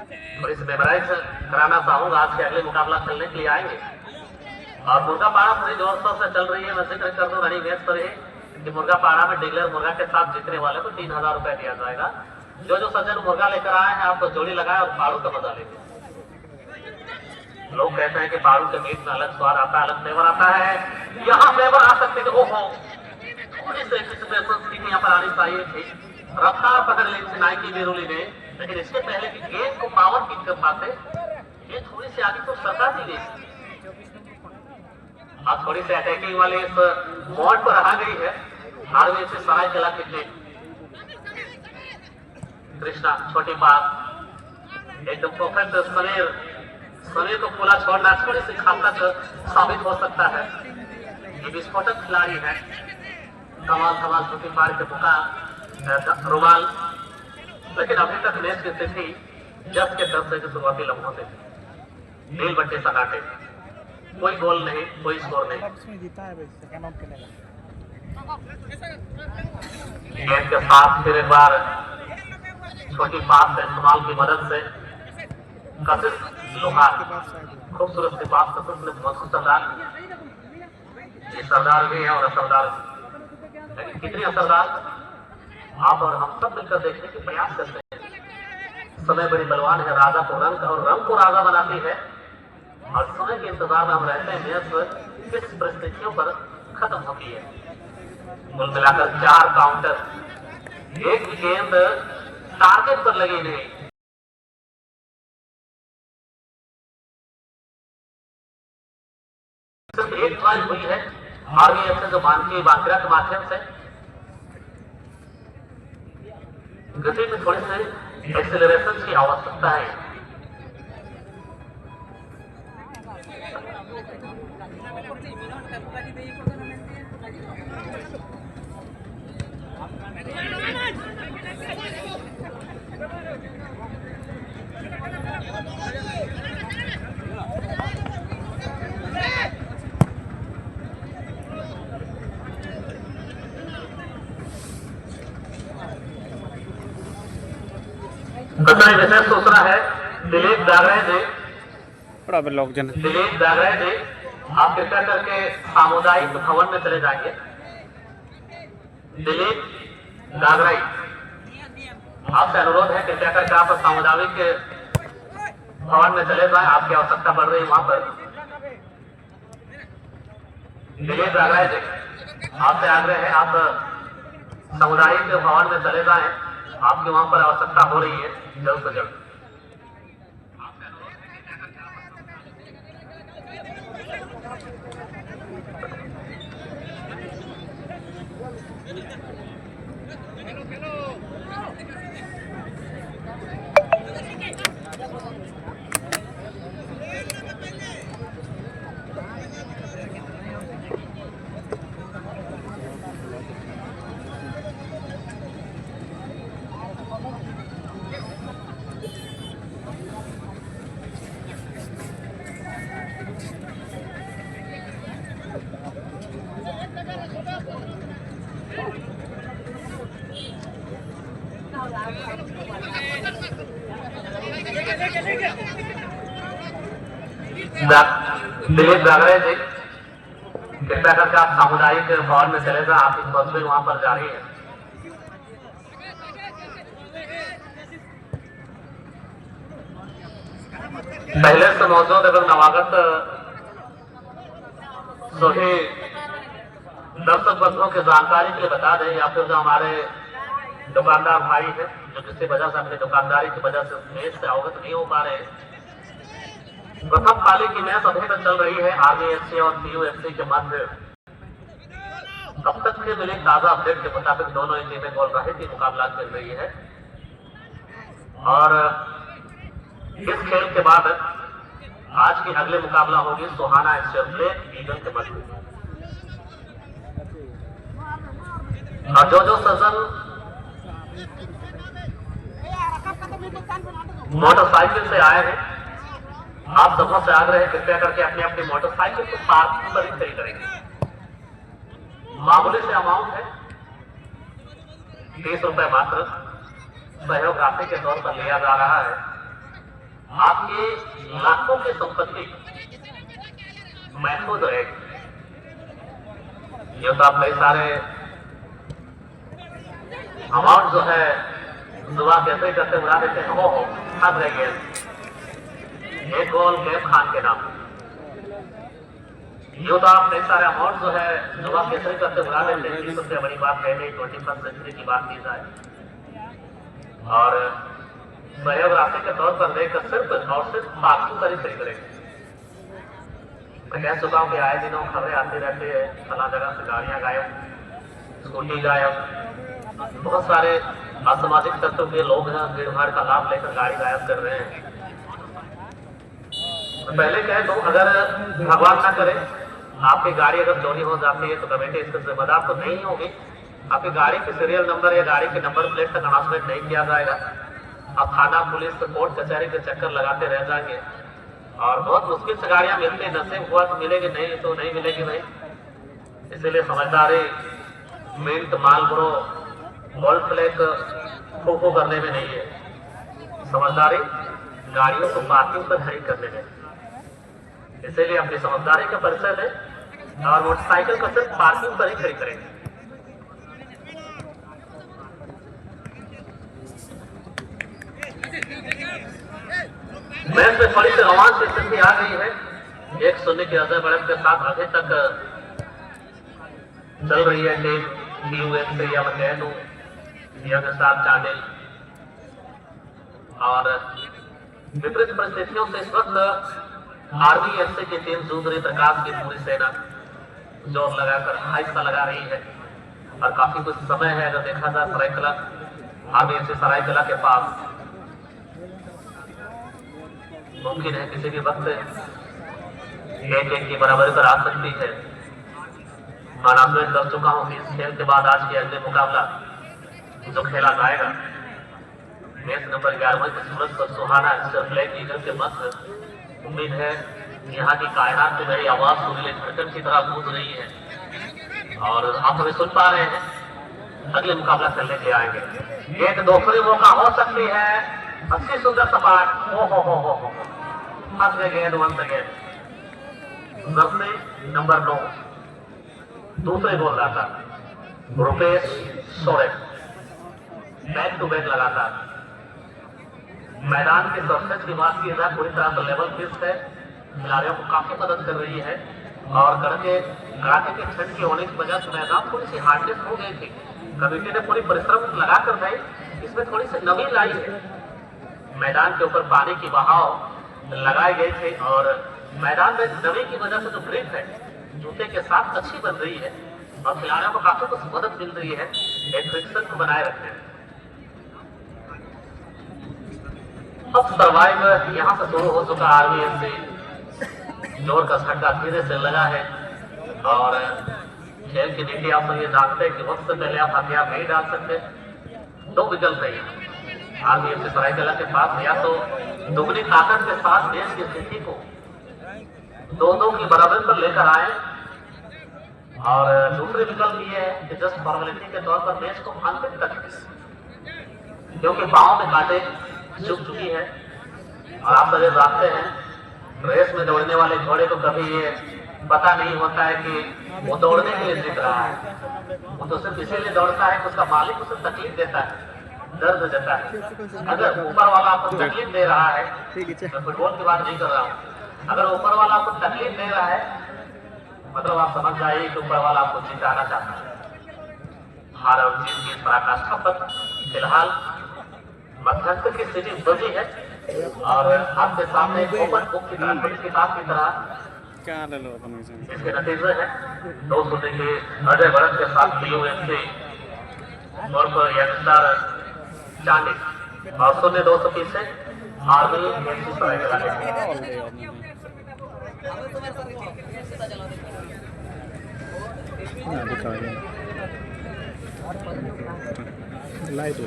और इस मेमोराइज कराना चाहूंगा। आज के अगले मुकाबला खेलने के लिए आएंगे और मुर्गा पाड़ा पूरी जोर शोर से चल रही है। मैं जिक्र कर दूं रनिंग मैच पर ही कि मुर्गा पाड़ा में डिक्लेयर मुर्गा के साथ जीतने वाले को 3000 रुपए दिया जाएगा। जो जो सज्जन मुर्गा लेकर आए हैं आपको जोड़ी लगाए और पाड़ू का मजा लेंगे। लोग कहते हैं कि पाड़ू के मीट में अलग स्वाद आता है, अलग फ्लेवर आता है। यहाँ फ्लेवर आ सकते थे। ओहो, थोड़ी सी यहाँ पर आनी चाहिए थी। रफ्तार पकड़ ली थी नाइकी बिरुली ने, लेकिन इसके पहले की गेंद को पावर किक कर पाते ये थोड़ी सी आगे तो सरका दी गई। अब थोड़ी सी अटैकिंग वाली इस मोड पर रहा गई है। आर्मी से सराय केला की टीम। कृष्णा छोटी बात एकदम परफेक्ट। समीर को खुला छोड़ना थोड़ी सी घातक साबित हो सकता है। ये विस्फोटक खिलाड़ी है। कमाल छोटी पार के बुका रुमाल, लेकिन अभी तक मैच की स्थिति 10 के 10 से शुरुआती लम्हों से नील बट्टे सनाटे, कोई गोल नहीं, कोई स्कोर नहीं। गेंद के साथ फिर एक बार छोटी पास का इस्तेमाल की मदद से कशिश लोहार, खूबसूरत सी पास कशिश ने बहुत सरदार, ये सरदार भी है और असरदार, लेकिन कितनी असरदार आप और हम सब मिलकर देखने के प्रयास करते हैं। समय बड़ी बलवान है, राजा को रंग और रंग को राजा बनाती है और समय के इंतजार में हम रहते हैं मैच किस परिस्थितियों पर खत्म होती है। कुल मिलाकर 4 काउंटर, एक गेंद टारगेट पर लगी नहीं। सिर्फ एक ट्राई हुई है आर्मी एफ से जो बांकिरा के माध्यम से गति में थोड़ी सी एक्सेलरेशन की आवश्यकता है। विशेष सूचना है दिलीप दागरे जी, दिलीप दागरे जी आप कृपया करके सामुदायिक भवन में चले जाएंगे। दिलीप दागरे आपसे अनुरोध है कृपया करके आप सामुदायिक भवन में चले जाएं, आपकी आवश्यकता बढ़ रही है वहां पर। दिलीप दागरे जी आपसे आग्रह है आप सामुदायिक भवन में चले जाएं, आपकी वहां पर आवश्यकता हो रही है जल्द से जल्द। दिलीप दागरे जी कृपया करके आप सामुदायिक भवन में चले जाए, आपकी तस्वीर वहां पर जारी है। पहले से मौजूद एवं नवागत सभी दर्शक बंधुओं की जानकारी के लिए बता दें या फिर जो हमारे दुकानदार भाई है जो किसी वजह से अपनी दुकानदारी की वजह से मैच से अवगत नहीं हो पा रहे, प्रथम पाली की मैच अभी तक चल रही है आर्मी एफसी और पीयूएफसी के मध्य। तब तक के मिले ताजा अपडेट के मुताबिक दोनों ही टीमें गोल रहित मुकाबला खेल रही है और इस खेल के बाद आज की अगले मुकाबला होगी सोहाना एक्सचेंज ईगल के मध्य। और जो सज्जन मोटरसाइकिल से आए हैं आप सबों से आग्रह है कृपया करके अपनी अपनी मोटरसाइकिल को पार्किंग पर ही सही करेंगे। मामूली से अमाउंट है 30 रुपए मात्र सहयोग राशि के तौर पर लिया जा रहा है। आपके लाखों की संपत्ति महफूज रहेगी। ये तो आप कई सारे अमाउंट जो है दुआ कैसे करते उड़ा देते हैं, हो हद रह गए एक गोल गेम खान के नाम। ये तो आप कई सारे अमाउंट जो है दुआ कैसे करते उड़ा देते हैं। सबसे बड़ी बात है नहीं 21st सेंचुरी की बात की जाए और सहयोग राशि के तौर पर लेकर सिर्फ और सिर्फ पार्किंग पर ही खरीद करेंगे। मैं कह चुका हूँ कि आए दिनों खबरें आती रहती है, फला जगह से गाड़ियां गायब, स्कूटी गायब, बहुत सारे असामाजिक तत्व के लोग हैं भीड़ भाड़ का लाभ लेकर गाड़ी गायब कर रहे हैं। पहले कह दो, अगर भगवान ना करे आपकी गाड़ी अगर चोरी हो जाती है तो कमेटी इसके जिम्मेदार तो नहीं होगी। आपकी गाड़ी के सीरियल नंबर या गाड़ी के नंबर प्लेट तक अनाउंसमेंट नहीं किया जाएगा। आप थाना पुलिस कोर्ट कचहरी के चक्कर लगाते रह जाएंगे और बहुत मुश्किल से गाड़ियां मिलती है। नसीब हुआ तो मिलेगी, नहीं तो नहीं मिलेगी भाई। इसीलिए समझदारी मिंट मालब्रो गोल्ड फ्लैग फूफू करने में नहीं है, समझदारी गाड़ियों को पार्किंग पर खड़ी करने में। इसीलिए अपनी समझदारी का परिचय दें और मोटरसाइकिल को सिर्फ पार्किंग पर ही खड़ी करेंगे। मैच में थोड़ी सी रोमांच की स्थिति आ गई है। 1-0 की अजय बढ़त के साथ अभी तक चल रही है टीम यूएसए या मैं कह दूं के साथ चांडिल। और विपरीत परिस्थितियों से इस वक्त आर्मी एफसी की टीम जूझ रही। प्रकाश की पूरी सेना जोर लगाकर हाइसा लगा रही है और काफी कुछ समय है। अगर देखा जाए सरायकला, आर्मी एफसी सरायकला के पास मुमकिन है किसी भी वक्त 1-1 की बराबरी पर आ सकती है। अनाउंसमेंट कर चुका हूं कि इस खेल के बाद आज के अगले मुकाबला जो खेला जाएगा मैच नंबर 11 के सूरज पर सुहाना ब्लैक ईगल के मध्य। उम्मीद है यहाँ की कायनात में मेरी आवाज सुरीले धड़कन की तरह गूंज रही है और आप हमें सुन पा रहे हैं। अगले मुकाबला खेलने के आएंगे। एक दूसरी मौका हो सकती है, अच्छी सुंदर सपाट हो फंस गए गेंद वंस अगेन। जर्सी नंबर 9 दूसरे गोलदाता Rupesh Soren back to back लगातार। मैदान के सरफेस की बात की जाए पूरी तरह से लेवल फिक्स है, खिलाड़ियों को काफी मदद कर रही है और कड़ाके के ठंड की होने की वजह से मैदान थोड़ी सी हार्डनेस हो गई थी। कमेटी ने पूरी परिश्रम लगाकर भाई इसमें थोड़ी सी नमी लाई है। मैदान के ऊपर पानी की बहाव लगाई गई थी और मैदान में नमी की वजह से जो ग्रिप है जूते के साथ अच्छी बन रही है और खिलाड़ियों को काफी कुछ मदद मिल रही है एक फ्रिक्शन को बनाए रखने में। अब सर्वाइव यहाँ से शुरू हो चुका आर्मी एफसी। जोर का झटका धीरे से लगा है और खेल की नीति आप सब ये जानते हैं कि वक्त से पहले आप हथियार नहीं डाल सकते। 2 विकल्प है आर्मी एफसी सरायकला के पास, या तो दुगनी ताकत के साथ देश की स्थिति को 2-2 की बराबरी पर लेकर आए और दूसरे विकल्प ये है कि जस्ट फॉर्मेलिटी के तौर पर मैच को अंतिम तक, क्योंकि पांव में कांटे चुभ चुकी है और आप सभी जानते हैं रेस में दौड़ने वाले घोड़े को कभी ये पता नहीं होता है कि वो दौड़ने के लिए जीत रहा है। वो तो सिर्फ इसीलिए दौड़ता है कि उसका मालिक उसे तकलीफ देता है, दर्द देता है। अगर ऊपर वाला आपको तकलीफ दे रहा है, मैं फुटबॉल की बात नहीं कर रहा हूँ, अगर ऊपर वाला आपको तकलीफ दे रहा है मतलब आप समझ जाइए कि ऊपर वाला आपको जिताना चाहता है। हार और जीत की इस पराकाष्ठा पर फिलहाल मध्यस्थ की स्थिति बची है और आपके सामने ओपन बुक की तरह पुलिस किताब की तरह इसके नतीजे हैं 2-0 के अजय बढ़त के साथ यूएफसी और पर यंगस्टर चांडिल और 0-2 से पीछे आर्मी एफसी सरायकला लाइट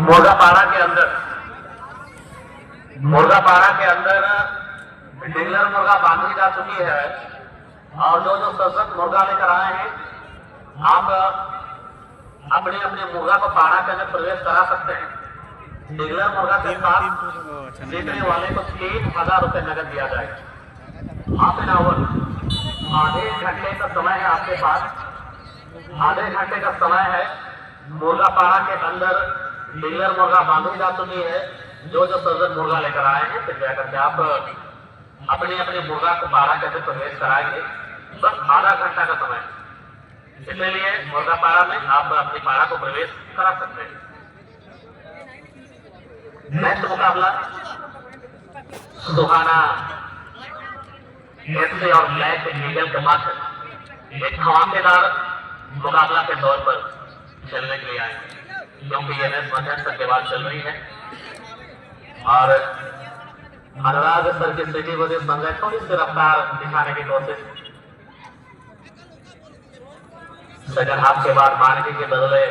मुर्गापाड़ा के अंदर डीलर मुर्गा बांधी जा चुकी है और जो जो सशक्त मुर्गा लेकर आए हैं, आप अपने अपने मुर्गा को पाड़ा के अंदर प्रवेश करा सकते हैं। रेगुलर मुर्गा के साथ जीतने वाले को 3000 रुपए नगद दिया जाएगा। हाफ एन आवर, आधे घंटे का समय है आपके पास। आधे घंटे का समय है। मुर्गा पाड़ा के अंदर रेगुलर मुर्गा बांधी जा चुकी है। जो जो सशक्त मुर्गा लेकर आए हैं, फिर जाकर के आप अपने अपने मुर्गा को पाड़ा के अंदर प्रवेश कराएंगे। बस आधा घंटा का समय, इसलिए मुर्गा पाड़ा में आप अपनी पाड़ा को प्रवेश करा सकते हैं। नेक्स्ट मुकाबला सुहाना एफसी और ब्लैक ईगल के मध्य एक धमाकेदार मुकाबला के तौर पर चलने के लिए आए, क्योंकि ये मैच मध्यस्थ के बाद चल रही है और अनुराग सर की सिटी वजह संजय थोड़ी सी रफ्तार दिखाने की कोशिश। सेकंड हाफ के बाद मानकी के बदले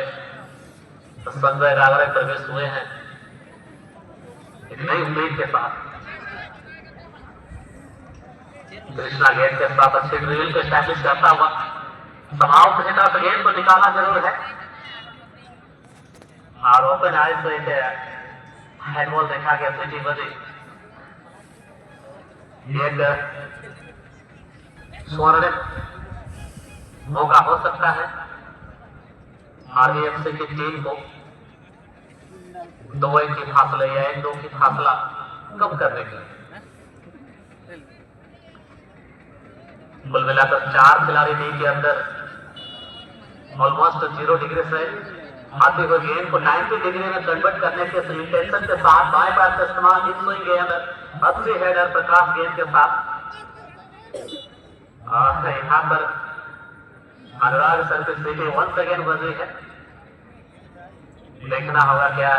संजय रागड़े प्रवेश हुए हैं एक नई उम्मीद के साथ। कृष्णा गेंद के साथ अच्छे ड्रिल को स्टैब्लिश करता हुआ समाव किसी तरह गेंद को निकालना जरूर है और ओपन आइज से एक हैंडबॉल देखा गया सिटी बजे। एक स्वर्ण मौका हो सकता है आरबीएफसी की टीम को 2-1 की फासले या 1-2 की फासला कम करने के लिए। कुल मिलाकर 4 खिलाड़ी टीम के अंदर ऑलमोस्ट 0 डिग्री से आते हुए गेंद को 90 डिग्री में कन्वर्ट करने के इंटेंशन के साथ बाएं पैर का इस्तेमाल इन स्विंग गेंद 80 हेडर प्रकाश गेंद के साथ। यहाँ पर अनुराग सर की स्थिति 1 सेकेंड बजी है। देखना होगा क्या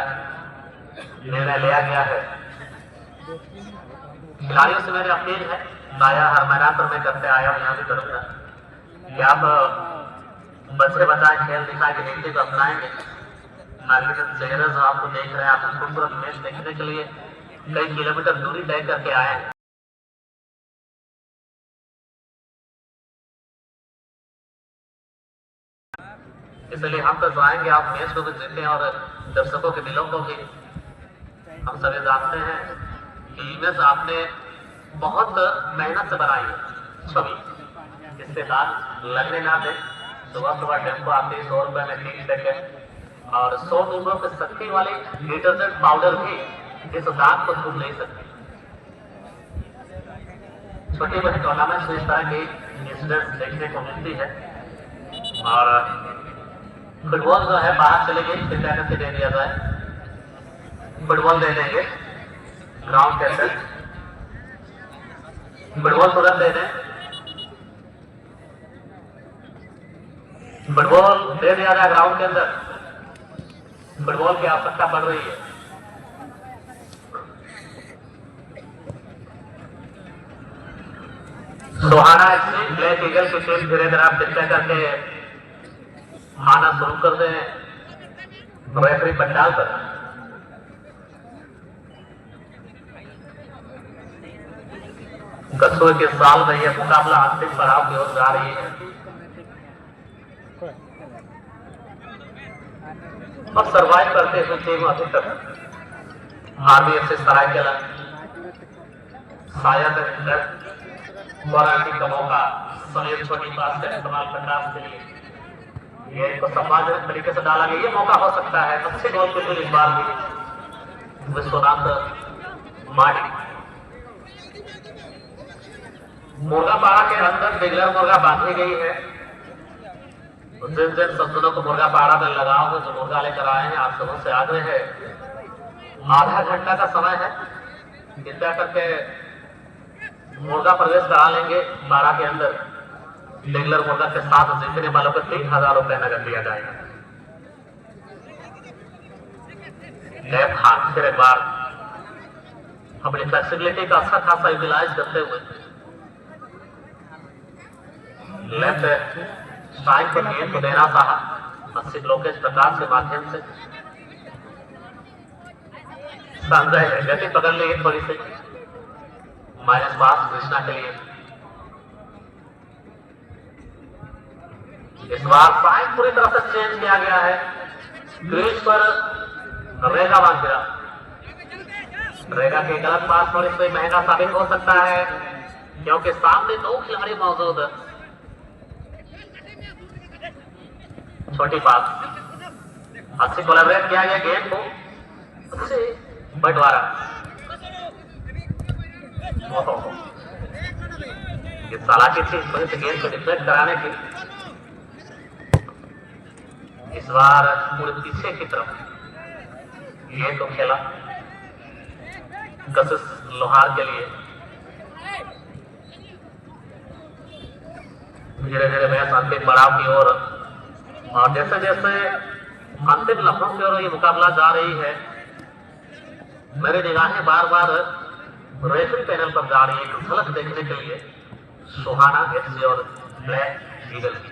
निर्णय लिया गया है। खिलाड़ियों से मेरी अपील है, दाया हर मैदान पर मैं करते आया हूं, यहाँ भी करूंगा कि आप बच्चे बताए खेल दिखा की नीति को अपनाएंगे। आगे के चेहरे जो आपको देख रहे हैं, आप खूबसूरत मैच देखने के लिए कई किलोमीटर दूरी तय करके आए हैं। इसलिए हम तो चाहेंगे आप मैच को भी जीतें और दर्शकों के दिलों को भी। हम सभी जानते हैं कि इमेज आपने बहुत मेहनत से बनाई है छवि, इसके बाद लगने ना दे। सुबह सुबह टेम्पो आती है 100 रुपए में 3 सेकेंड और 100 रुपयों की शक्ति वाली डिटर्जेंट पाउडर भी इस दाग को छू नहीं सकती। छोटी बड़ी टूर्नामेंट में इस तरह की इंसिडेंट देखने को मिलती है और फुटबॉल जो है बाहर चले गई, फिर से दे दिया जाए। फुटबॉल दे देंगे ग्राउंड के अंदर, फुटबॉल तुरंत दे दें। फुटबॉल दे दिया जाए ग्राउंड के अंदर, फुटबॉल की आवश्यकता पड़ रही है। सुहाना एफसी ब्लैक ईगल की टीम धीरे धीरे आप चिंता करके आना शुरू कर दें रेफरी पंडाल पर। कस्बे के साल में यह मुकाबला अंतिम पड़ाव की ओर जा रही है और सर्वाइव करते हुए टीम अभी तक आरबीएफसी सरायकेला शायद वारंटी का मौका समीर छोटी पास का इस्तेमाल करना के लिए ये को सम्मानजनक तरीके से डाला गया। ये मौका हो सकता है अच्छे गोल के लिए इस बार भी विश्वनाथ माड़ी। मुर्गा पाड़ा के अंदर रेगुलर मुर्गा बांधी गई है। जिन जिन सज्जनों को मुर्गा पाड़ा में लगाओ जो मुर्गा लेकर आए हैं, आप सबों से आग्रह है आधा घंटा का समय है, कृपया करके मुर्गा प्रवेश करा लेंगे पाड़ा के अंदर। रेगुलर मुर्गा के साथ जीतने वालों को 3000 रुपए नगद दिया जाएगा। लेफ्ट हाथ फिर एक बार अपनी फ्लेक्सिबिलिटी का अच्छा खासा यूटिलाइज करते हुए लेफ्ट साइड पर गेंद को देना चाहा 80 लोकेश प्रकाश के माध्यम से। संजय गति पकड़ ली थोड़ी सी, माइनस पास कृष्णा के लिए। इस बार साइन पूरी तरह से चेंज किया गया है। क्रीज पर रेगा बांध गिरा। रेगा के गलत पास पर इससे महंगा साबित हो सकता है क्योंकि सामने 2 खिलाड़ी मौजूद है। छोटी पास अच्छी कोलैबोरेट किया गया गेम को अच्छे बंटवारा। ये चालाकी थी इस वजह से गेम को डिफेक्ट कराने की। इस बार पूरे पीछे की तरफ ये तो खेला कशिश लोहार के लिए। धीरे धीरे मैच अंतिम पड़ाव की ओर और जैसे जैसे अंतिम लम्हों की ओर ये मुकाबला जा रही है मेरी निगाहें बार बार रेफरी पैनल पर जा रही है एक झलक देखने के लिए सुहाना एफसी और ब्लैक ईगल की।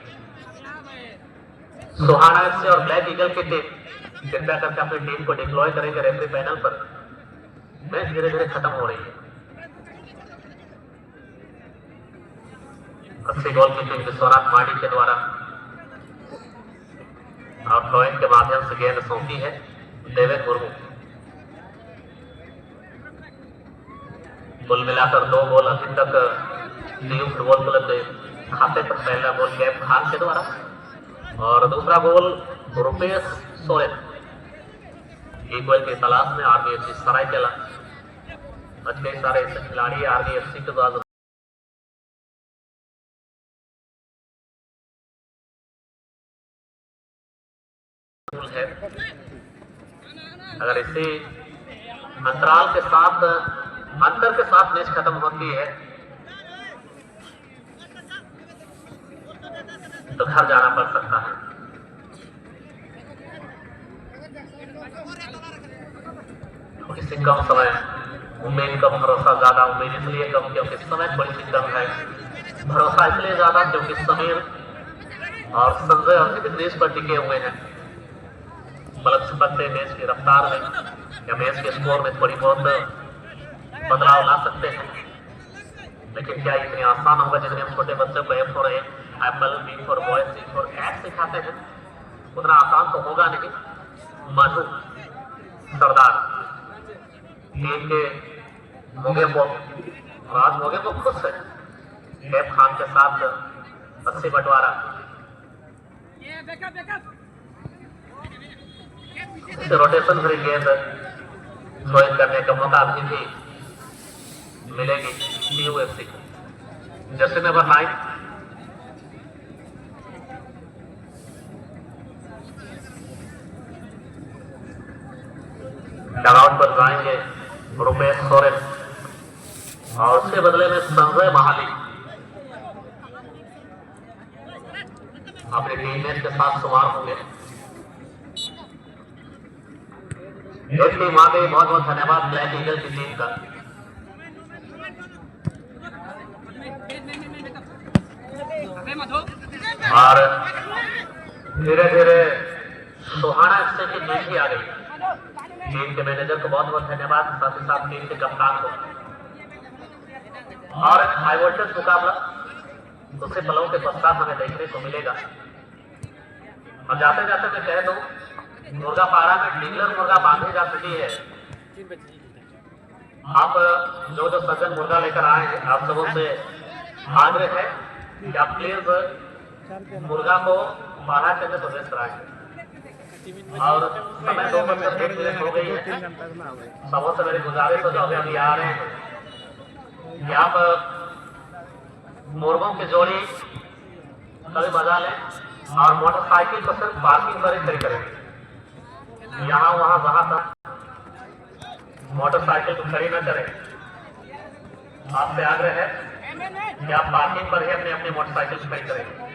सुहाना एफसी और ब्लैक ईगल की टीम कृपया करके अपनी टीम को डिप्लॉय करेंगे रेफरी पैनल पर। मैच धीरे धीरे खत्म हो रही है। अच्छी गोल कीपिंग विश्वनाथ माडी के द्वारा और थ्रोइंग के माध्यम से गेंद सौंपी है देवेंद्र मुर्मू। कुल मिलाकर 2 गोल अभी तक न्यू फुटबॉल क्लब के खाते पर। पहला गोल कैप खान के द्वारा और दूसरा गोल रुपेश सोरेन इक्वल की तलाश में आरबीएफसी सरायकेला। अच्छे सारे ऐसे खिलाड़ी आरबीएफसी के द्वारा है। अगर इसी अंतराल के साथ अंतर के साथ मैच खत्म होती है तो घर जाना पड़ सकता है। इससे कम समय उम्मीद कम भरोसा ज्यादा। उम्मीद इसलिए कम क्योंकि समय थोड़ी सी कम है। भरोसा इसलिए ज्यादा क्योंकि समीर और संजय अभी भी क्रीज पर टिके हुए हैं। पलक झपकते मैच की रफ्तार में या मैच के स्कोर में थोड़ी बहुत बदलाव ला सकते हैं लेकिन क्या इतनी आसान होगा जितने हम छोटे बच्चों को A for apple, B for boy, C for cat सिखाते हैं उतना आसान तो होगा नहीं। मधु सरदार टीम के मोगे को आज मोगे को खुश है कैप खान के साथ अच्छी बंटवारा। रोटेशन भरी गेंद थ्रोइंग करने का मौका अभी भी मिलेगी यूएफसी को। जर्सी नंबर 9 डगआउट पर जाएंगे रुपेश सोरेन और उसके बदले में संजय महाली अपने टीममेट के साथ शुमार होंगे। एक टीम आ गई। बहुत बहुत धन्यवाद ब्लैक ईगल की टीम का। और धीरे धीरे सुहाना एफसी की टीम भी आ गई। टीम के मैनेजर को बहुत बहुत धन्यवाद, साथ ही साथ टीम के कप्तान को। और एक हाई वोल्टेज मुकाबला दूसरे पलों के पश्चात हमें देखने को मिलेगा। और जाते जाते मैं कह दूं मुर्गा पाड़ा में डिगलर मुर्गा बांधी जा चुकी है। आप जो जो सज्जन मुर्गा लेकर आए हैं आप सबों से आग्रह है कि आप प्लीज मुर्गा को पाड़ा के अंदर प्रवेश कराएं। और समय 2 बजकर 1 मिनट हो गई है। सबों से मेरी गुजारिश हो जो अभी आ रहे हैं कि आप मुर्गों की जोड़ी कभी बजा लें और मोटरसाइकिल को सिर्फ पार्किंग पर ही खड़ी करेंगे। यहाँ वहाँ जहाँ तक मोटरसाइकिल को खड़ी न करें। आपसे आग्रह है कि आप पार्किंग पर ही अपनी अपनी मोटरसाइकिल खड़ी करेंगे।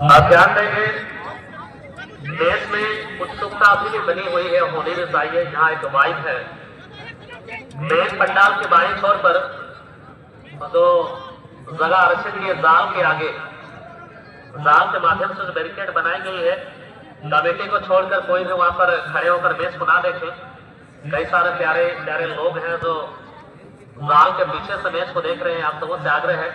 आप ध्यान देंगे देश में उत्सुकता अभी भी बनी हुई है, होनी भी चाहिए। यहाँ एक वाइब है मेन पंडाल के बाएं छोर पर तो जगह आरक्षित की जाल के आगे, जाल के माध्यम से जो बैरिकेड बनाई गई है कमेटी को छोड़कर कोई भी वहां पर खड़े होकर मैच को ना देखे। कई सारे प्यारे प्यारे लोग हैं जो लाल के पीछे से मैच को देख रहे हैं। आप सबों से आग्रह है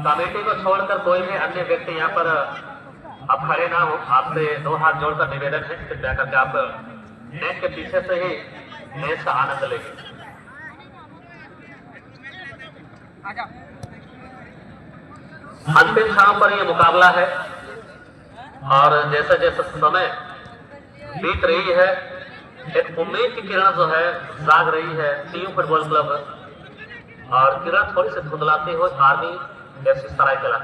कमेटी को छोड़कर कोई भी अन्य व्यक्ति यहाँ पर अब खड़े ना हो। आपसे दो हाथ जोड़कर निवेदन है, कृपया करके आप नेट के पीछे से ही मैच का आनंद लेंगे। अंतिम क्षणों पर यह मुकाबला है और जैसे जैसे समय बीत रही है एक उम्मीद की किरण जो है जाग रही है टीयू फुटबॉल क्लब और किरण थोड़ी सी धुंधलाती हुई आर्मी FC सरायकेला।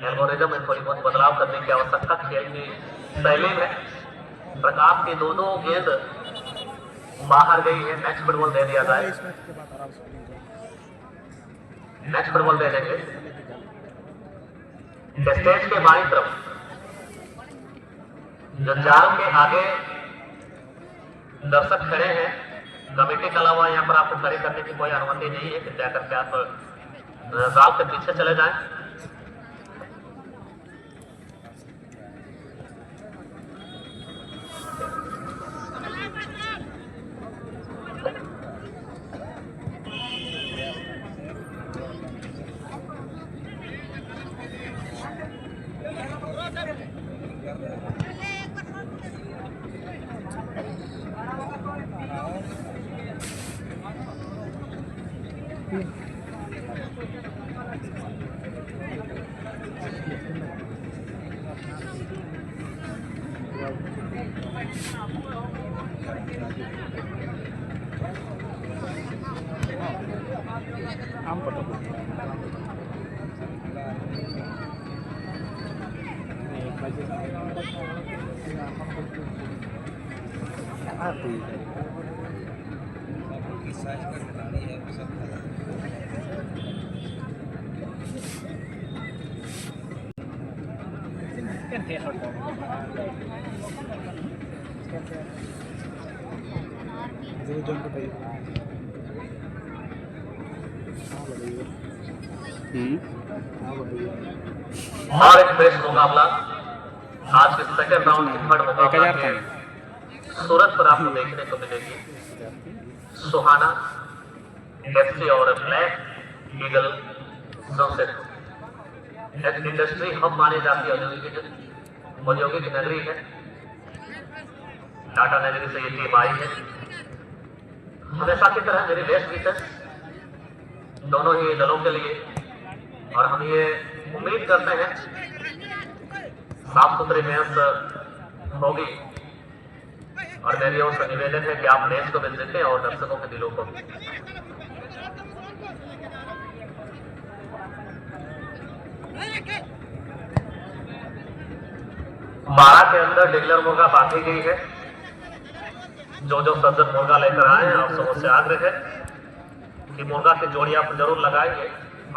एल्गोरिदम में थोड़ी बहुत बदलाव करने की आवश्यकता खेल की शैली में। प्रकाश की दोनों गेंद बाहर गई है। नेक्स्ट फुटबॉल दे दिया जाए। नेक्स्ट फुटबॉल दे देंगे। स्टेज के बाईं तरफ जो जाल के आगे दर्शक खड़े हैं, कमेटी के अलावा यहाँ पर आपको खड़े करने की कोई अनुमति नहीं है। कृपया करके आप जाल के पीछे चले जाएं। और एक बेस्ट मुकाबला आज के सेकंड राउंड की थर्ड मुकाबला के सूरत पर आपको देखने को मिलेगी। सुहाना FC और ब्लैक ईगल एक इंडस्ट्री हब मानी जाती है। औद्योगिक नगरी है। टाटा नगरी से ये टीम आई है। हमेशा की तरह मेरी बेस्ट विशेष दोनों ही दलों के लिए और हम ये उम्मीद करते हैं साफ सुथरी मैच होगी और मेरी ओर से निवेदन है कि आप मैच को भी जीतें और दर्शकों के दिलों को भी। बारह के अंदर डिगलर मुर्गा बांधी गई है। जो जो सज्जन मुर्गा लेकर आए हैं आप सबों से आग्रह है कि मुर्गा की जोड़ी आप जरूर लगाएंगे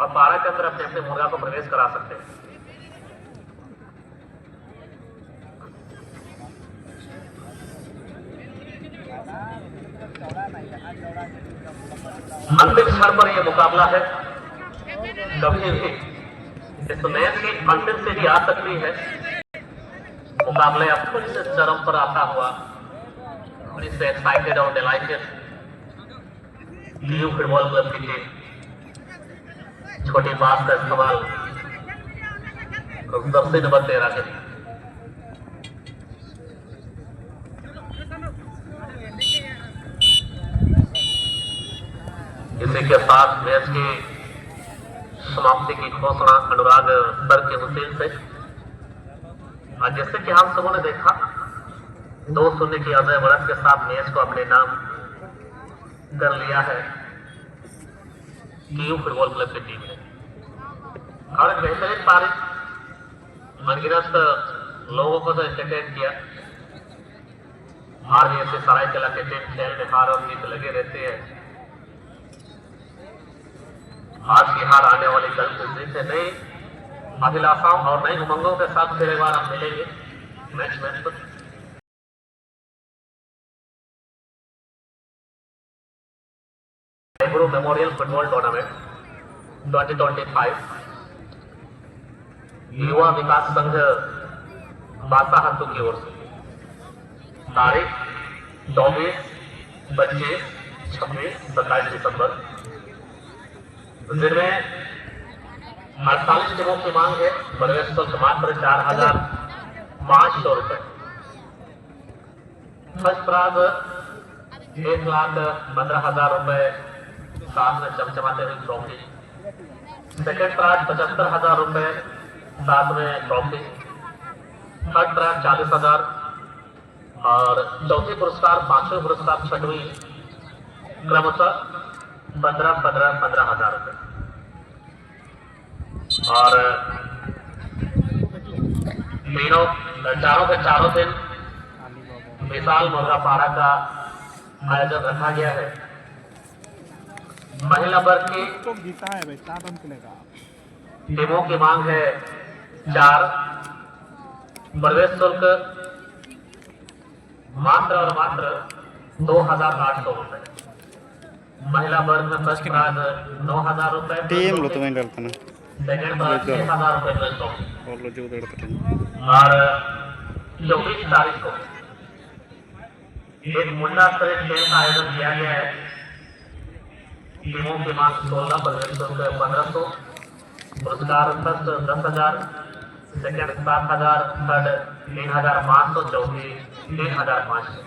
और 12 के अंदर अपने अपने मुर्गा को प्रवेश करा सकते हैं। अंतिम क्षण पर यह मुकाबला है। कभी भी इस मैच की अंतिम से भी आ सकती है। मुकाबले अब थोड़ी से चरम पर आता हुआ थोड़ी से एक्साइटेड और डिलाइटेड टीयू फुटबॉल क्लब की टीम छोटी बात का इस्तेमाल जर्सी नंबर 13 के इसी के साथ मैच की समाप्ति की घोषणा अनुराग सर के हुसैन से। जैसे कि हम सबों ने देखा 2-0 की अजय बढ़त के साथ मैच को अपने नाम कर लिया है टीयू फुटबॉल क्लब की टीम ने और एक बेहतरीन पारी मनगिनत लोगों को तो एंटरटेन किया। RBFC सरायकेला के टीम खेल में हार और जीत लगे रहते हैं। आज की हार आने वाली कल की जीत से नई अभिलाषाओं और नई उमंगों के साथ फिर एक बार हम मिलेंगे नेक्स्ट मैच पर। नेहरू मेमोरियल फुटबॉल टूर्नामेंट 2025 युवा विकास संघ बासाहातू की ओर से तारीख 24, 25, 26, 27 दिसंबर, जिनमें 48 टीमों की मांग है। प्रवेश शुल्क मात्र 4,500 रुपए। फर्स्ट प्राइज 1,15,000 रुपए साथ में चमचमाते हुए ट्रॉफी। सेकेंड प्राइज 75,000 रुपए साथ में ट्रॉफी। थर्ड प्राइज 40,000 और चौथी पुरस्कार, पांचवें पुरस्कार, छठवीं क्रमशः 15,000 रुपए। और चारों के चारों दिन विशाल मुर्गा पारा का आयोजन रखा गया है। महिला वर्ग की टीमों की मांग है 4। प्रवेश शुल्क मात्र और मात्र 2,800 रुपए। महिला वर्ग में फर्स्ट प्राइज 9,000 रुपए, टीम लो तुम्हें डरता ना सेकेंड प्राइज 6,000 रुपए और लो जो डरता है। और 24 तारीख को एक मुंडा स्तरीय खेल का आयोजन किया गया है। टीमों की मांग 16, प्रवेश शुल्क 1,500, पुरस्कार फर्स्ट 10,000, सेकेंड 7,000, थर्ड 3,500, चौथी 3,500।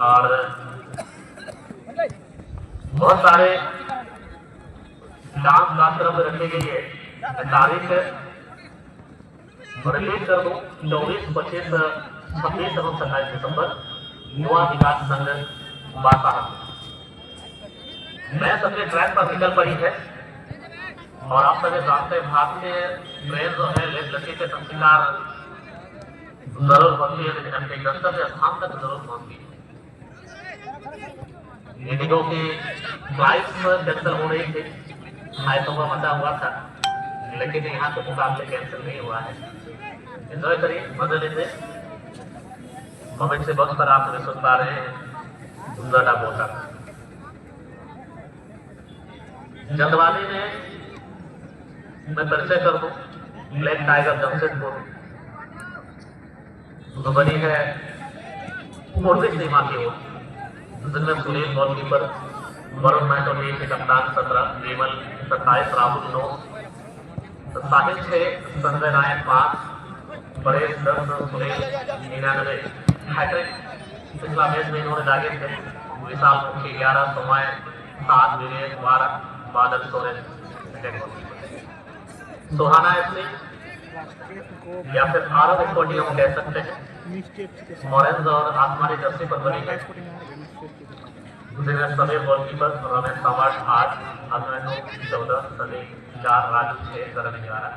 और बहुत सारे डांस कार्यक्रम रखे गए हैं। तारीख रिलीज कर दूं 24, 25, 26 एवं 27 दिसंबर, युवा विकास संघ बासाहातू। मैं सबसे ट्रैक पर निकल पड़ी है और आप सभी जानते हैं भारतीय ट्रेन जो है लेट लड़की के शिकार जरूर होती है, लेकिन अपने गंतव्य स्थान तक जरूर पहुंचती है। इंडिगो की फ्लाइट कैंसिल हो रही थी, हाईतोबा मचा हुआ था, लेकिन यहाँ के मुकाबले कैंसिल नहीं हुआ है। एंजॉय करिए, मजे लीजिए। कमेंट से बॉक्स पर आप सुन पा रहे हैं ज्यादा बोलता। जल्दबाजी में मैं परिचय कर दूं, ब्लैक टाइगर जमशेदपुर तो बनी है पूर्वी सीमा की ओर, जिनमें सुनील गोलकीपर, वरुण महतो टीम के कप्तान 17, विमल 27, राहुल 9, साहिल 6, संजय नायक 5, परेश 10, सुनील 99। हैट्रिक पिछला मैच में इन्होंने दागे थे। विशाल मुखी 11, सोमाय 7, विवेक 12, बादल सोरेन सुहाना एसली या फिर आरव स्पोर्टिंग हम कह सकते हैं। ऑरेंज और आसमानी जर्सी पर बनी है। जिनमें सभी गोलकीपर रमेश समाट 8, अभिमन्यु 14, सलीम 4, राजू 6, करण 11,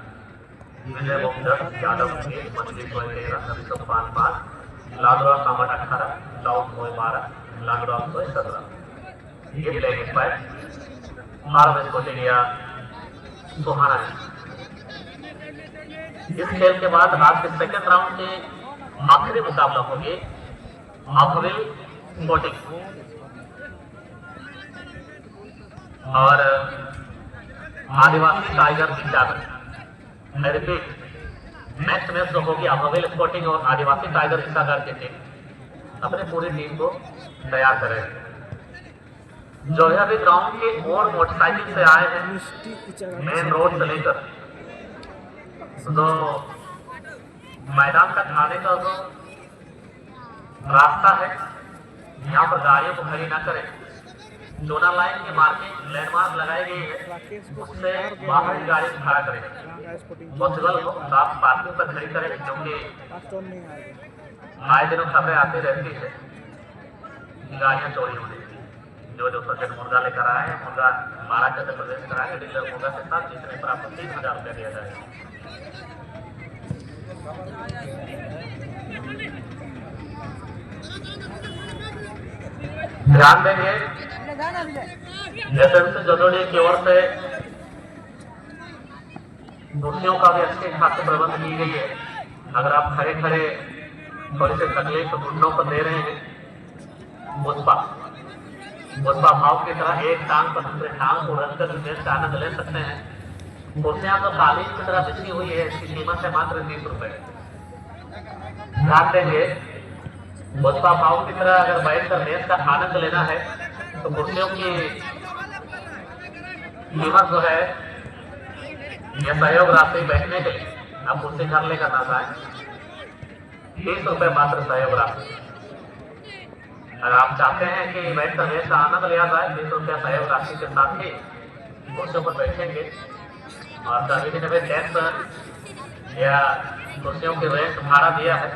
विजय गुप्त 10, यादव 1, मनदीप 13, ऋषभ 5, लाडवा समाट 18, दाऊद 12, लाडवा 17। ये प्लेइंग स्क्वाड आरव स्पोर्टिंग या सुहाना है। इस खेल के बाद आज के सेकंड राउंड के आखिरी मुकाबला होंगे अभविल स्पोर्टिंग और आदिवासी टाइगर विद्यानगर। मैं रिपीट, नेक्स्ट मैच जो होगी अभविल स्पोर्टिंग और आदिवासी टाइगर विद्यानगर की टीम अपने पूरी टीम को तैयार करेंगे। जो है अभी ग्राउंड के और मोटरसाइकिल से आए हैं, मेन रोड से लेकर जो मैदान तक आने का जो रास्ता है, यहाँ पर गाड़ियों को खड़ी न करें। जोना लाइन की मार्किंग लैंडमार्क लगाई गई है, उससे बाहर की गाड़ी को खड़ा करें। पॉसिबल हो तो आप पार्किंग पर खड़ी करें, क्योंकि आए दिनों खबरें आती रहती है गाड़ियाँ चोरी होने की। जो सब्जेक्ट मुर्गा लेकर आए हैं, मुर्गा मारा कैसे प्रवेश कराएंगे, डीलर मुर्गा के साथ जीतने पर आपको 30,000 रुपया दिया जाएगा। ध्यान देंगे एसएमसी जदोड़ी की ओर से कुर्सियों का भी अच्छे खासे प्रबंध की गई है। अगर आप खड़े खड़े थोड़ी सी तकलीफ घुटनों पर दे रहे हैं, मुझपा मुस्बा भाव की तरह एक टांग पर दूसरे टांग को रखकर मैच का आनंद ले सकते हैं। कुर्सियां तो कालीन की तरह बिछी हुई है, इसकी कीमत है मात्र 30 रुपए। ध्यान देंगे, मुस्बा भाव की तरह अगर बैठकर मैच का आनंद लेना है तो कुर्सियों की कीमत जो है, यह सहयोग राशि बैठने के लिए आप कुर्सी घर लेकर ना जाए, 30 रुपए मात्र सहयोग राशि। अगर आप चाहते हैं कि बैठकर मैच का आनंद लिया जाए, 30 रुपया सहयोग राशि के साथ ही कुर्सियों पर बैठेंगे और सभी ने टैक्स या कुर्सियों की रेट भाड़ा दिया है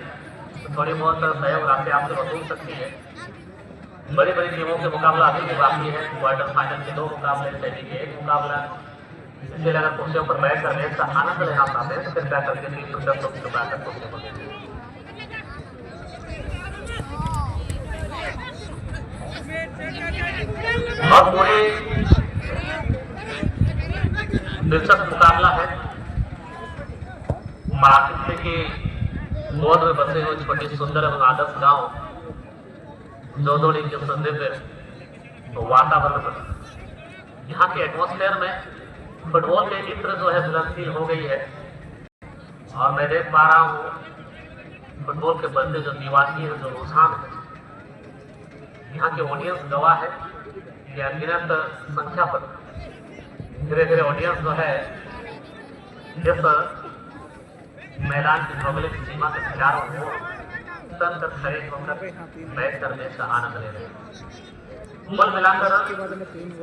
तो थोड़ी बहुत सहयोग राशि आपसे वसूल सकती है। बड़ी बड़ी टीमों के मुकाबला अभी भी बाकी है, क्वार्टर फाइनल के 2 मुकाबले, सेमी के 1 मुकाबला। इसलिए अगर कुर्सियों पर बैठकर मैच का आनंद लेना चाहते हैं तो कृपया करके 30 रुपये रुपया कर कुर्सियों पर बैठिए। बहुत बड़ी दिलचस्प मुकाबला है। मार्केट की गोद में बसे हुए छोटी सुंदर एवं आदर्श गांव जोदोड़ी के संदिग्ध वातावरण में यहाँ के एटमॉस्फेयर में फुटबॉल के चित्र जो है बुलंदशील हो गई है और मैं देख पा रहा हूँ फुटबॉल के बंदे जो निवासी है, जो रुझान है, यहाँ के ऑडियंस गवाह है कि अनगिनत संख्या पर धीरे धीरे ऑडियंस जो है जिस मैदान की भौगोलिक सीमा के चारों ओर तन तक खड़े होकर बैठकर मैच का आनंद ले रहे हैं। कुल मिलाकर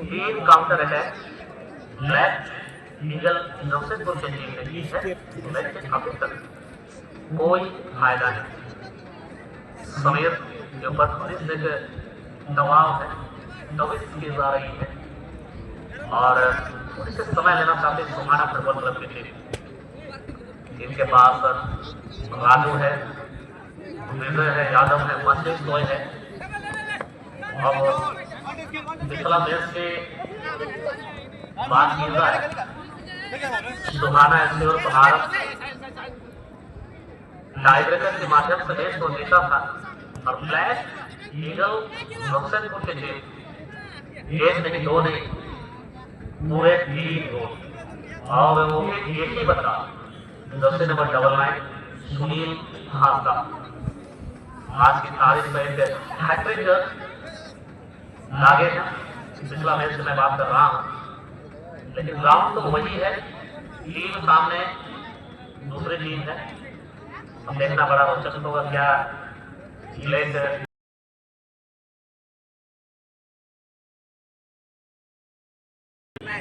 3 counter attack black eagle Jamshedpur की टीम ने की है, लेकिन अभी तक कोई फायदा नहीं। समीर के ऊपर पुलिस के दबाव है, नविश की जा रही है और इससे समय लेना चाहते सुमाना फुटबॉल क्लब की टीम। इनके पास राजू है, विजय है, यादव है, मंजिल सोय है और पिछला मैच की बात की जाए सुहाना ऐसे और भारत टाइब्रेकर के माध्यम से मैच को जीता था और ब्लैक ईगल जमशेदपुर के टीम 1 नहीं 2 नहीं पूरे 3 गोल और वो भी एक ही बता जर्सी नंबर 99 सुनील हाथा आज की तारीख में एक हैट्रिक लागे हैं। पिछला मैच से मैं बात कर रहा हूँ, लेकिन ग्राउंड तो वही है, टीम सामने दूसरी टीम है। अब देखना बड़ा रोचक होगा क्या लेट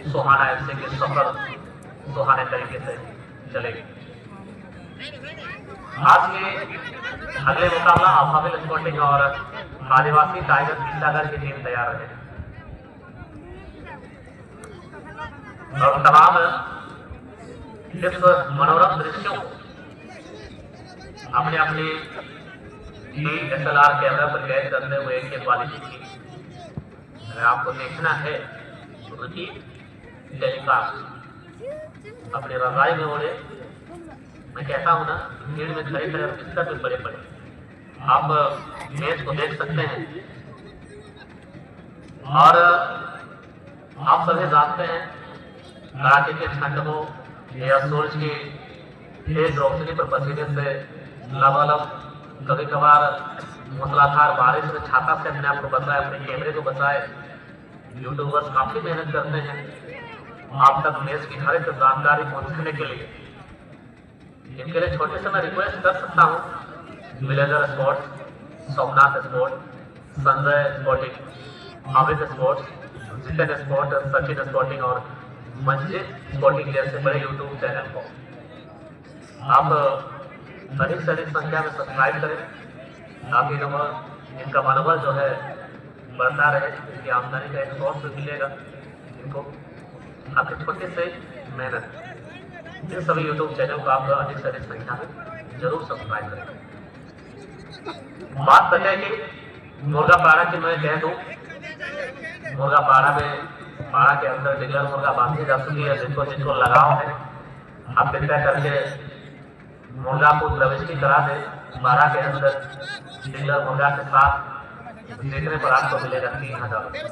सुहाना एफसी के सफर सुहाने तरीके से चलेगी। आज के अगले मुकाबला अल्फाविल स्पोर्टिंग और आदिवासी टाइगर टीसागढ़ की टीम तैयार है और तमाम इस मनोरम दृश्यों को अपने अपने DSLR कैमरा पर कैद करते हुए एक क्वालिटी की अगर आपको देखना है तो टेलीकास्ट अपने रजाई में ओढ़े, मैं कहता हूँ ना भीड़ में खड़े खड़े बिस्तर में पड़े पड़े आप मैच को देख सकते हैं। और आप सभी जानते हैं कड़ाके के ठंड हो या सूरज की तेज रोशनी पर पसीने से लबालब, कभी कभार मूसलाधार बारिश में छाता से अपने आप को बचाए, अपने कैमरे को बचाए। यूट्यूबर्स काफी मेहनत करते हैं आप तक मैच की हर एक जानकारी पहुंचाने के लिए। इनके लिए छोटे से मैं रिक्वेस्ट कर सकता हूँ villager sports, Somnath sports, Sanjay sporting, Hamid sports, Jiten sport, Sachin sporting और मंजिल स्पोर्टिंग जैसे बड़े यूट्यूब चैनल को आप अधिक से अधिक संख्या में सब्सक्राइब करें ताकि इनका मनोबल जो है बढ़ता रहे, इनकी आमदनी का एक सोर्स भी मिलेगा इनको। आपके छोटे से मेहनत इन सभी यूट्यूब चैनल को आप अधिक से अधिक संख्या में जरूर सब्सक्राइब करें। बात बचा कि मुर्गा पाड़ा की मैं कह दूं, मुर्गा पाड़ा में पाड़ा के अंदर डिगर मुर्गा बांधी जा चुकी है। जिनको लगाव है आप कृपया करके मुर्गा को प्रविष्टि करा दे पाड़ा के अंदर डिगर मुर्गा के साथ देखने पर आपको मिलेगा 3000 रुपये।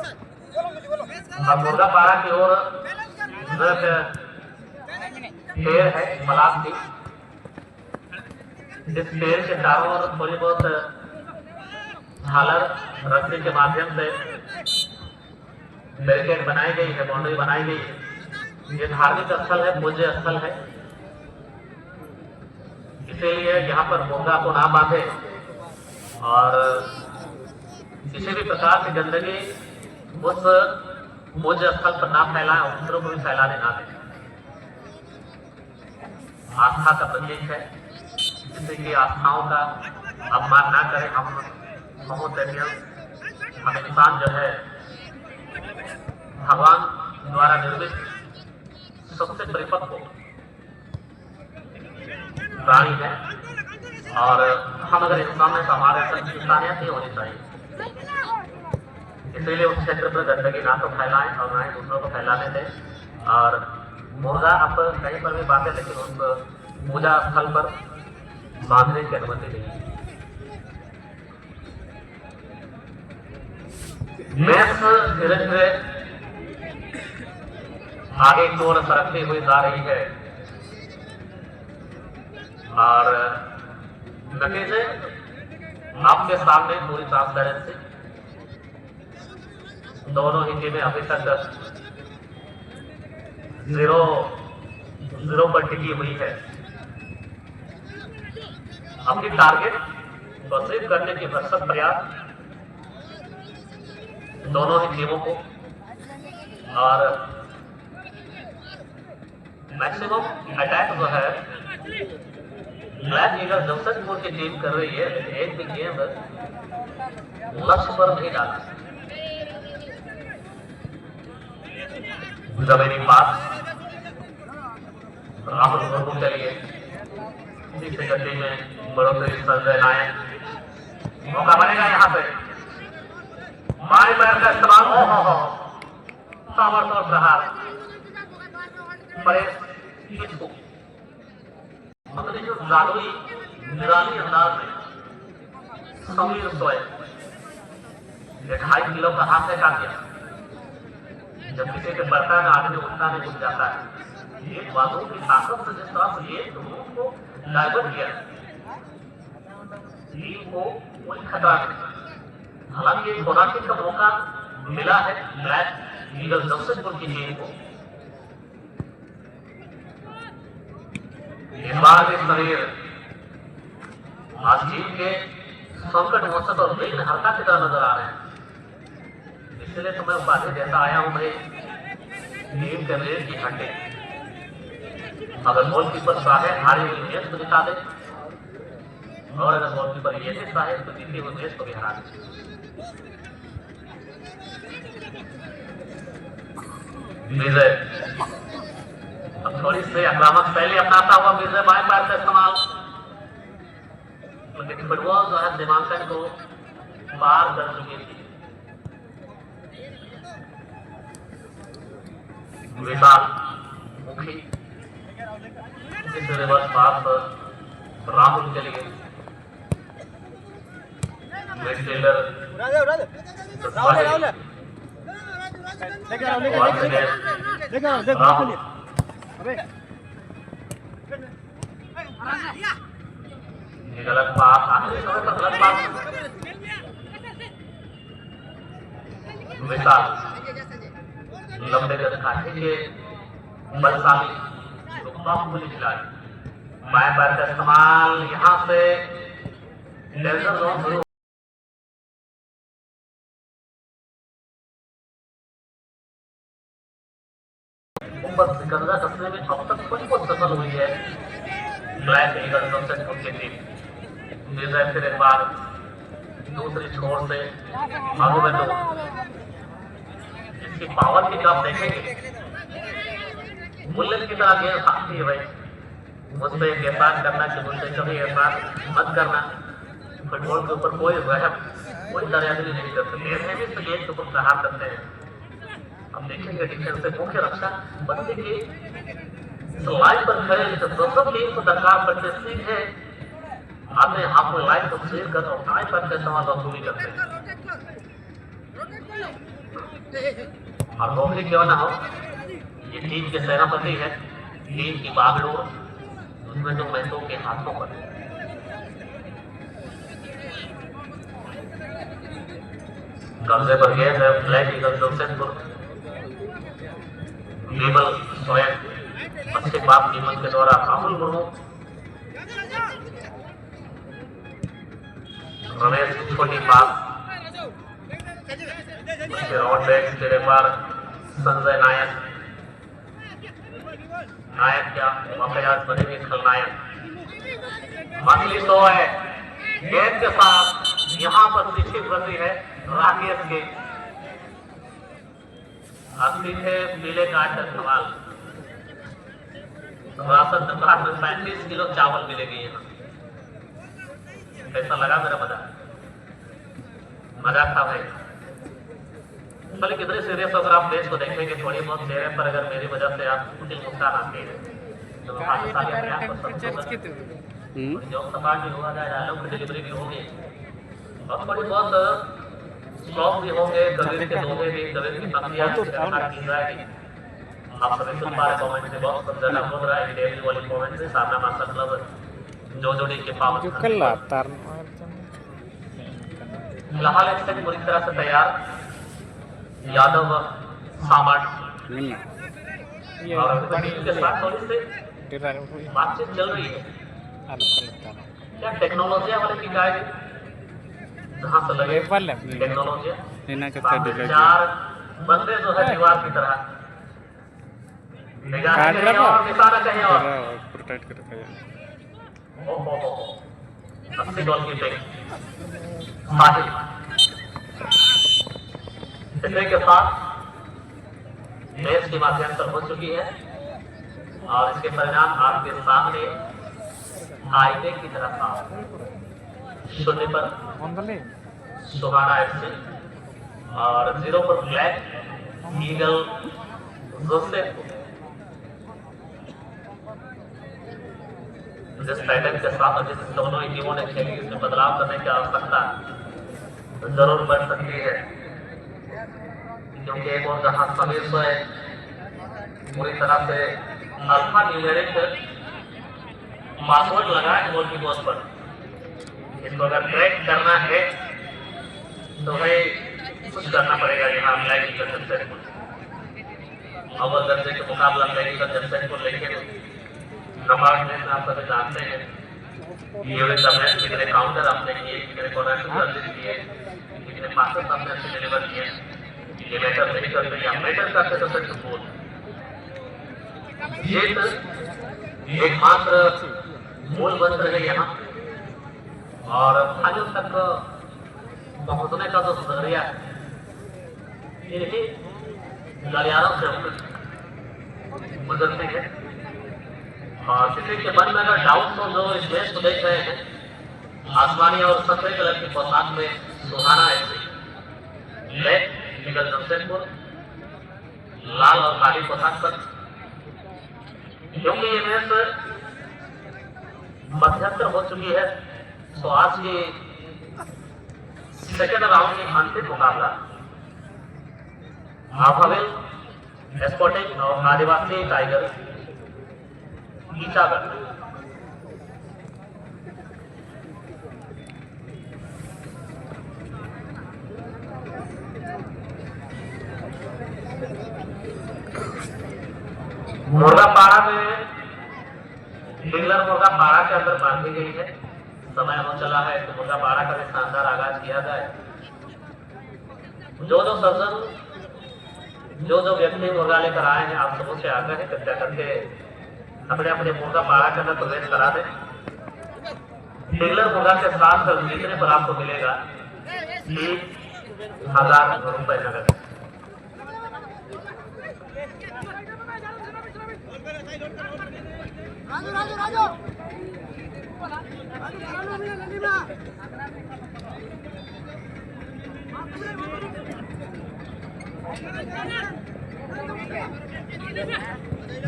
अब मुर्गा पारा की ओर पेड़ है मलाब की, इस पेड़ के चारों ओर थोड़ी बहुत झालर रस्सी के माध्यम से बैरिकेड बनाई गई है, बाउंड्री बनाई गई है। ये धार्मिक स्थल है, पूज्य स्थल है, इसीलिए यहाँ पर मुर्गा को ना बांधे और किसी भी प्रकार की गंदगी उस पूज्य स्थल पर ना फैलाएं और दूसरों को भी फैलाने ना दें। आस्था का प्रतीक है, किसी की आस्थाओं का अपमान ना करें। हम इंसान जो है भगवान द्वारा निर्मित सबसे परिपक्व प्राणी है और हम अगर इंसान में हमारे अंदर इंसानियत नहीं होनी चाहिए, इसीलिए उस क्षेत्र पर गंदगी ना तो फैलाएं और ना ही दूसरों को फैलाने दें। और मुर्गा आप कहीं पर भी बांधे, लेकिन उस पूजा स्थल पर बांधने की अनुमति नहीं है। भैंस धीरे धीरे आगे की ओर सरकती हुई जा रही है और नतीजे आपके सामने पूरी ट्रांसपेरेंसी। दोनों ही टीमें अभी तक 0-0 पर टिकी हुई है। अपनी टारगेट को अचीव करने की भरसक प्रयास दोनों ही टीमों को और मैक्सिमम अटैक जो है ब्लैक ईगल जमशेदपुर की टीम कर रही है, लेकिन एक भी गेंद लक्ष्य पर नहीं डाला। जमीनी पास राहुल मुर्मू के लिए तीसरी गति में बढ़ोतरी संजय नायक, मौका बनेगा यहाँ पे। बाएं पैर का इस्तेमाल, ताबड़तोड़ प्रहार परेश किसको अपने जो जादुई निराली अंदाज में समीर सोए 2.5 किलो का हाथ फेंका दिया। जब किसी के बर्तन में आदमी उठना नहीं उठ जाता है, ये बातों की ताकत से जिस तरह से ये दोनों को डाइवर्ट किया, टीम को कोई खतरा नहीं। हालांकि कोनाकी का मौका मिला है ब्लैक ईगल जमशेदपुर की टीम को। इस बार के शरीर आज टीम के संकट मौसम और विघ्न हल्का की तरह नजर आ रहे हैं, इसलिए तो मैं उपाधि देता आया हूं भाई टीम के रेल की घंटे। अगर गोलकीपर साहेब हारी हुई मैच को दिखा दे और अगर गोलकीपर ये साहेब तो जीती हुई मैच को भी हरा दे। विजय अब थोड़ी से आक्रामक शैली अपनाता हुआ विजय बाएं पैर का इस्तेमाल, लेकिन फुटबॉल जो है दिमांकन को पार कर चुकी थी। विशाल मुखी इस रिवर्स पास राहुल के लिए मिडफील्डर गलत पास, आखिरी समय पर गलत पास। विशाल लंबे काठे के बलशाली रुकबाहुबली खिलाड़ी, बाएं पैर का इस्तेमाल, यहाँ से डेंजर जोन शुरू ऊपर सिकंदरा कसने में अब तक थोड़ी बहुत सफल हुई है ब्लैक ईगल जमशेदपुर की टीम। विजय फिर एक बार दूसरी छोर से आगू में तो इसकी पावर की आप देखेंगे, बुलेट की तरह गेंद भागती है भाई। मुझसे एक एहसान करना कि मुझसे कभी एहसान मत करना। फुटबॉल के ऊपर कोई वहम, कोई दरियादरी नहीं करते, गेंद से गेंद के ऊपर प्रहार करते हैं। हम देखेंगे डिफेंस से मुख्य रक्षा बंदे की लाइन पर खड़े दोस्तों टीम को दरकार पड़ते सीधे आपने आपको लाइन को क्लियर कर और टाइम पर इस्तेमाल वसूली करते हैं। और नौकरी क्यों ना हो, ये टीम के सेनापति है, टीम की बागडोर उसमें तो मैंने के हाथों पर। कब्जे पर गेंद है, ब्लैक ईगल जमशेदपुर, टेबल स्वयं पश्चिम बाप टीमन के द्वारा राहुल मुर्मू, रमेश छोटी पास, उसके राउंड बैक फिर एक बार संजय नायक, नायक क्या वाकयात बनेंगे खलनायक। मछली 100 है, गेंद के साथ यहाँ पर निश्चित बंदी है राकेश के, असली थे पीले कार्ड का सवाल। राशन दुकान में 35 किलो चावल मिलेगी यहाँ। कैसा लगा मेरा मजाक था भाई। चलिए कितने सीरियस अगर आप देश को देखेंगे, थोड़ी बहुत चेहरे पर अगर मेरी वजह से आप दिल मुस्कान आती है तो जॉब सफा भी हुआ जाए, डायलॉग की डिलीवरी भी होगी और थोड़ी बहुत स्लॉग भी होंगे, कबीर के दोहे भी, कबीर की पंक्तियां की जाएगी। आप सभी सुन पा रहे कमेंट से बहुत ज्यादा बोल रहा है, डेविल वाली कमेंट से सामना मास्टर क्लब जो जोड़ी के पावन फिलहाल एक सेट पूरी तरह से तैयार, यादव सामर्थ और टीम के साथ थोड़ी सी बातचीत चल रही है। क्या टेक्नोलॉजी वाले की गाय जहाँ से लगे टेक्नोलॉजी 4 बंदे जो है दीवार की तरह निशाना कहीं और 80 बॉल की टेक साहिल के साथ मैच के माध्यम से हो चुकी है और इसके परिणाम आपके सामने आईने की तरफ था। 0 पर सुहाना FC और 0 पर ब्लैक ईगल जोसेफ। जिस पैटर्न के साथ जिस दोनों ही टीमों ने खेली, इसमें बदलाव करने की आवश्यकता जरूर बढ़ सकती है, क्योंकि एक और जहां समीर से पूरी तरह से अल्फा न्यूमेरिक पासवर्ड लगा है गोल की पोस्ट पर, इसको अगर क्रैक करना है तो भाई कुछ करना पड़ेगा। यहाँ ब्लैक ईगल जमशेदपुर अव्वल दर्जे के मुकाबला ब्लैक ईगल जमशेदपुर, लेकिन नंबर में आप सभी जानते हैं कितने काउंटर आपने किए, कितने कॉर्नर किए, कितने पासेस आपने अच्छे डिलीवर किए, ये मैटर नहीं कर रही है, मैटर करते सबसे सपोर्ट जीत एकमात्र मूल बन रहे यहाँ और फाइनल तक पहुंचने का जो जरिया इन्हीं गलियारों से गुजरते हैं। और किसी के मन में अगर डाउट हो, जो इस मैच को देख रहे हैं, आसमानी और सफेद कलर की पोशाक में सुहाना FC, ब्लैक ईगल जमशेदपुर लाल और काली पोशाक पर, क्योंकि ये मैच मध्यस्तर हो चुकी है तो आज की सेकेंड राउंड की अंतिम मुकाबला हाफावेल स्पोर्टिंग और आदिवासी टाइगर ईचागढ़। मुर्गापाड़ा में डिगलर मुर्गापाड़ा के अंदर बांधी गई है, समय हो चला है तो मुर्गापाड़ा का भी शानदार आगाज किया जाए। जो सज्जन जो व्यक्ति मुर्गा लेकर आए हैं, आप सबों से आग्रह है कृपया करके अपने अपने मुर्गापाड़ा के अंदर प्रवेश करा दें। डिगलर मुर्गा के साथ जीतने पर आपको मिलेगा 30,000 रुपए नगद।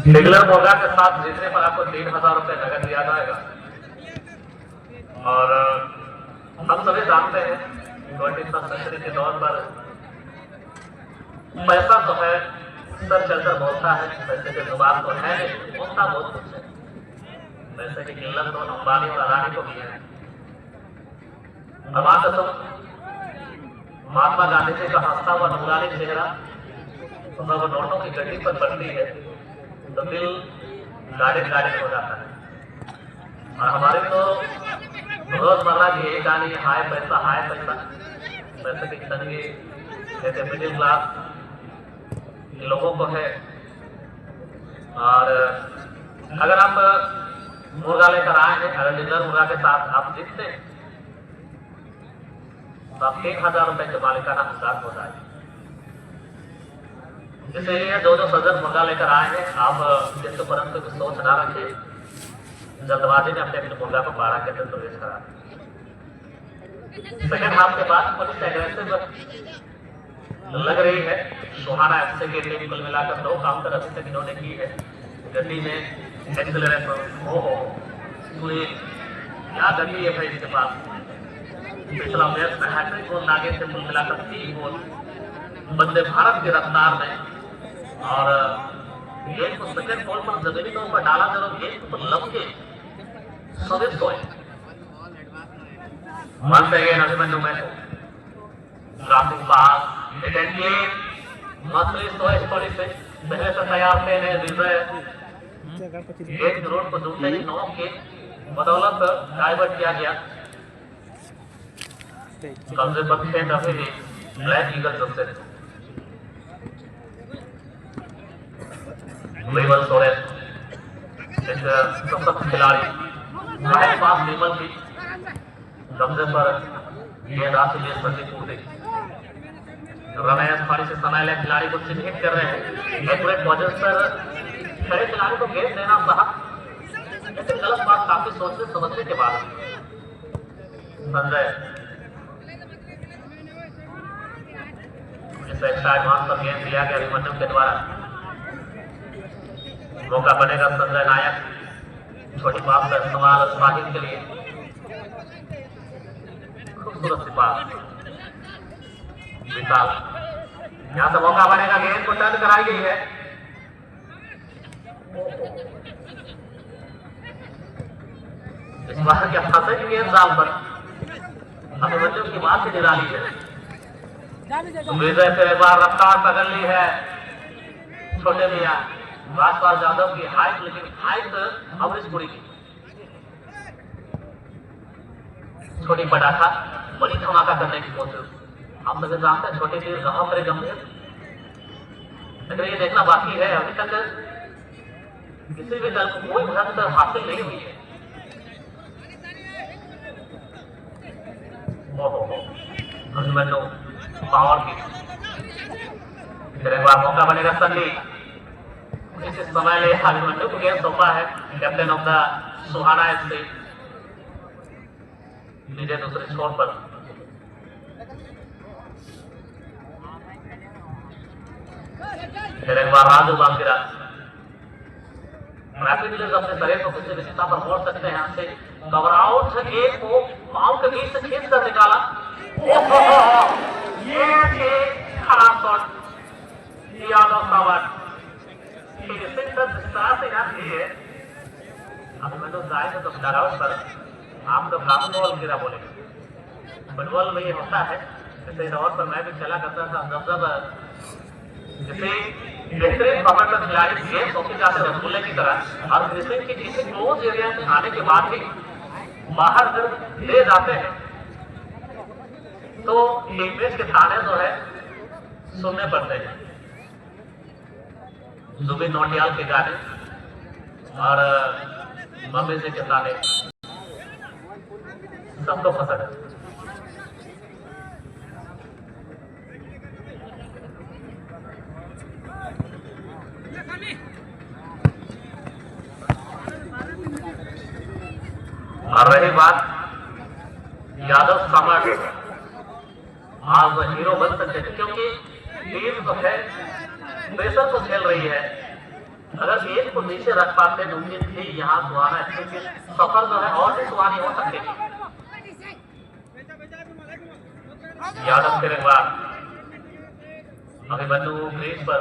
डिगलर मुर्गा के साथ जीतने पर आपको 3,000 रुपए नगद दिया जाएगा। और हम सभी जानते हैं 21वीं सदी के दौर पर पैसा तो है, सर चलकर बोलता है, पैसे के जुबान तो है लेकिन बोलता बहुत कुछ है। पैसे की किल्लत तो अंबानी और अदानी को भी है। अब तो महात्मा गांधी जी का हंसता हुआ नूरानी चेहरा तो जब नोटों की गड्डी पर पड़ती है तो दिल गाड़ी हो जाता है। और हमारी तो रोजमर्रा की एक कहानी हाय पैसा पैसे की तंगी जैसे मिडिल क्लास लोगों को है। और अगर आप मुर्गा लेकर आए हैं, अगर डिनर मुर्गा के साथ आप जीतते हैं तो आप 1000 रुपए के मालिकाना हिस्सा हो जाए। इसीलिए जो सज्जन मुर्गा लेकर आए हैं, आप जिसके परंतु कुछ सोच ना रखिए, जल्दबाजी में अपने मुर्गा को 12 के अंदर प्रवेश करा। सेकेंड हाफ के बाद पुलिस एग्रेसिव लग रही है। सुहाना एफसी के टीम कुल मिलाकर 2 काउंटर अभी तक इन्होंने की है। गड्डी में एक्सीलरेटर हो पूरी क्या गड्डी है भाई इसके पास। पिछला मैच में हैट्रिक गोल लागे थे, कुल मिलाकर 3 गोल वंदे भारत की रफ्तार में। और गेंद को सेकेंड बॉल पर जमीनी तौर पर डाला जरूर, गेंद को लपके स्विफ्ट हुए। Once again, Abhimanyu में ड्राफ्टिंग पास इटेंटिए मसली स्टोरी से पहले से तैयार थे ने विजय एक रोड को दूसरे ही 9 के बदौलत डाइवर्ट किया गया। कब्जे पर थे अभी भी ब्लैक ईगल सबसे लेवल सोरेन एक सशक्त खिलाड़ी राइट पास लेवल की कब्जे पर गेंद आती है प्रतिपूर्ति। रमेश फाड़ी से समय ले खिलाड़ी को चिन्हित कर रहे हैं। एक पूरे पोजीशन पर खड़े खिलाड़ी को गेंद देना सहा, लेकिन गलत बात काफी सोचने समझने के बाद संजय इसे एक्स्ट्रा एडवांस पर गेंद दिया गया अभिमन्यु के द्वारा। मौका बनेगा संजय नायक छोटी पास का इस्तेमाल साहिल के लिए। खूबसूरत सी पास विशाल, यहाँ से मौका बनेगा, गेंद को टर्न कराई गई है। इस बार क्या फंसेगी गेंद जाल पर, अभिमन्यु की बात से निराली है। विजय फिर एक बार रफ्तार पकड़ ली है छोटे मियां राजपाल यादव की हाइट, लेकिन हाइट अमरीशपुरी की। छोटी पटाखा बड़ी धमाका करने की कोशिश, हम सभी जानते हैं छोटे तीर कहां पर गंभीर, लेकिन ये देखना बाकी है अभी तक किसी भी दल को कोई भ्रष्ट हासिल नहीं हुई है। अभिमन्यु पावर की फिर एक बार मौका बनेगा सन्नी। इस समय ले अभिमन्यु को गेंद सौंपा है captain of the Suhana FC नीचे दूसरे छोर पर। फिर एक बार राजू बांकिरा रैपिडली अपने शरीर को किसी दिशा पर मोड़ सकते हैं। यहाँ से कवर आउट, एक को पांव के बीच से खींच कर निकाला। ये खराब शॉट यादव सावट अभिमन्यु जाएंगे तो डराउट पर आप तो बॉल गिरा बोलेंगे। फुटबॉल में ये होता है, जैसे दौर पर मैं भी चला करता था, जब जैसे बेहतरीन पकड़ कर खिलाड़ी गेम सौंपी जाते थे रसगुल्ले की तरह, और क्रिकेट के किसी क्लोज एरिया में आने के बाद भी बाहर जब ले जाते हैं तो टीममेट के ताने जो है सुनने पड़ते हैं। जुबिन नौटियाल के गाने और मम्मी से के ताने सबको पसंद है। और रही बात यादव सामर्थ, आज वो हीरो बन सकते थे क्योंकि टीम जो है प्रेशर को झेल रही है। अगर गेंद को नीचे रख पाते तो उम्मीद थी यहाँ सुहाना क्योंकि सफर जो है और भी सुहानी हो सकती थी। यादव फिर एक बार अभिमन्यु क्रीज पर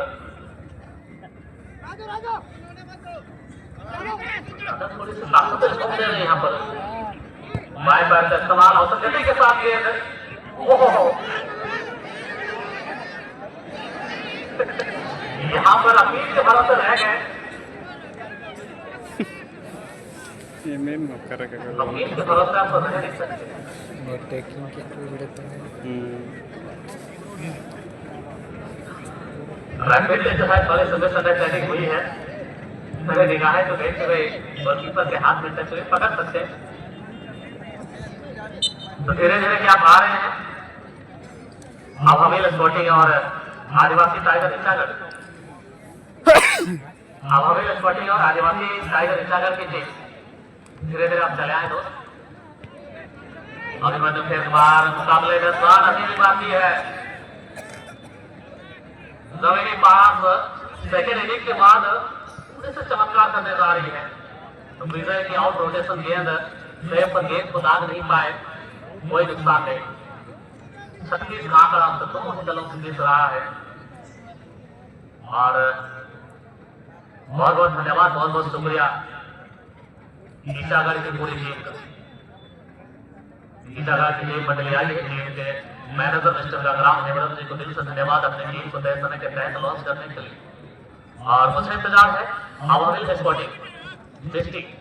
थोड़ी सी ताकत दे रहे हैं यहाँ पर। बाएं पैर का इस्तेमाल औसत के साथ गेंद। ओहो यहाँ पर अमीर के भरोसे रह गए। ये मेन मौका रखेगा। अमीर के भरोसे आप रह नहीं सकते। टेकिंग के थ्रू गिरते हैं। रैपिड जो है बड़े समय से टैगिंग हुई है। मेरे निगाहें तो देखते हुए गोलकीपर के हाथ में टच हुए पकड़ सकते हैं। तो धीरे धीरे क्या आ रहे हैं अब हमें स्पोर्टिंग और आदिवासी टाइगर इंचागर। अब हमें स्पोर्टिंग और आदिवासी टाइगर इंचागर की टीम धीरे धीरे आप चले आए दोस्त। अभिमन्यु के बार मुकाबले में स्वान अभी भी बाकी है। जमीनी पास सेकेंड इनिंग के बाद थोड़े से चमत्कार करने जा रही है। तो विजय की आउट रोटेशन गेंद फ्रेम पर गेंद को दाग नहीं पाए, कोई नुकसान नहीं। 36 का आंकड़ा अब तक दोनों दलों से दिख रहा है। और बहुत बहुत धन्यवाद, बहुत बहुत शुक्रिया ईटागढ़ की पूरी टीम का। ईटागढ़ की टीम मंडलियाई की टीम के मैनेजर मिस्टर गंगराम हेमरम जी को दिल से धन्यवाद अपनी टीम को तय समय के तहत लॉन्च करने के लिए। और मुझे इंतजार है अवामिल स्पोर्टिंग डिस्ट्रिक्ट।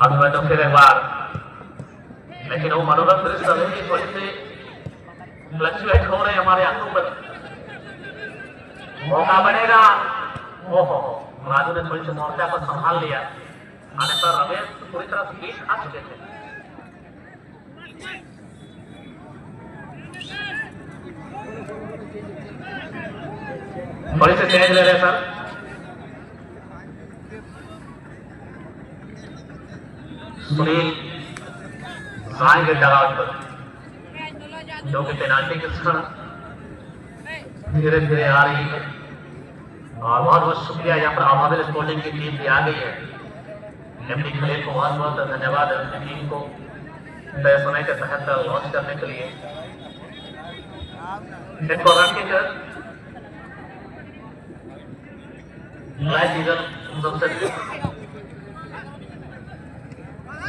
अभिमन्यु फिर एक बार, लेकिन वो मनोरम दृश्य समय की थोड़ी सी फ्लक्चुएट हो रहे हमारे आंखों पर। मौका बनेगा। ओहो राजू ने थोड़ी सी मोर्चा को संभाल लिया। आने पर रमेश पूरी तरह से बीच खा चुके थे। थोड़ी सी तेज ले रहे सर। सुनील आएंगे डराव पर, जो कि पेनाल्टी के क्षण धीरे धीरे आ रही है। और बहुत बहुत शुक्रिया यहाँ पर अवामिल स्पोर्टिंग की टीम भी आ गई है। एमडी खलील को बहुत बहुत धन्यवाद अपनी टीम को तय समय के तहत लॉन्च करने के लिए।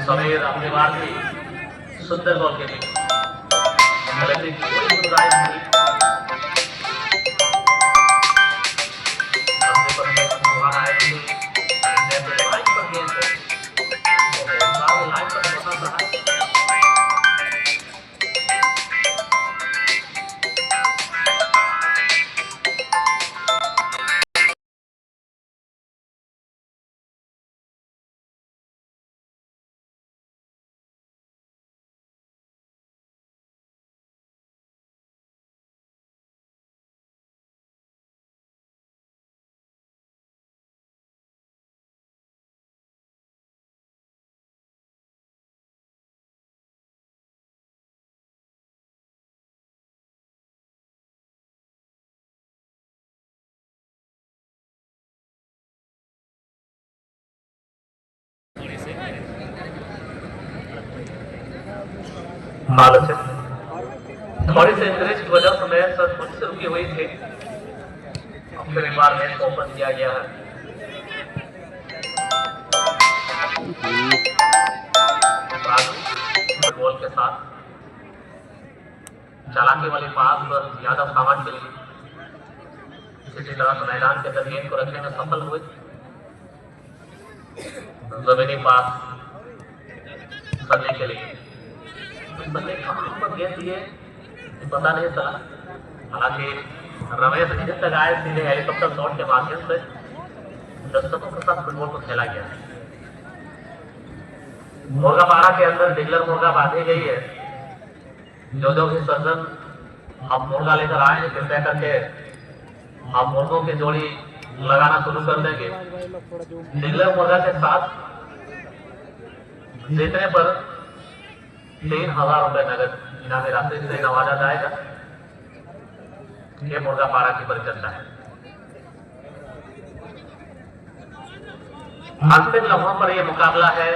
समीर अपनी बार की सुंदर बॉल के लिए थोड़ी सी इंजरी की वजह से मैच थोड़ी सी रुकी हुई थी। फिर एक बार मैच ओपन किया गया है। बॉल के साथ चालाकी वाली पास यादव सावट के लिए किसी तरह से मैदान के अंदर गेंद को रखने में सफल हुए। जमीनी पास करने के लिए कहां पर गेंद दिए पता नहीं चला। हालांकि रमेश जिस तक आए सीधे हेलीकॉप्टर शॉट के माध्यम से दर्शकों के साथ फुटबॉल को खेला गया। मुर्गापाड़ा के अंदर डिगलर मुर्गा बांधी गई है। जो जो भी सर्जन हम मुर्गा लेकर आए हैं कृपया करके हम मुर्गों की जोड़ी लगाना शुरू कर देंगे। डिगलर मुर्गा के साथ जीतने पर 3000 रुपए नगद इनामी राशि से नवाजा जाएगा। ये मुर्गापाड़ा की परिचर्चा है। अंतिम लम्हों पर यह मुकाबला है।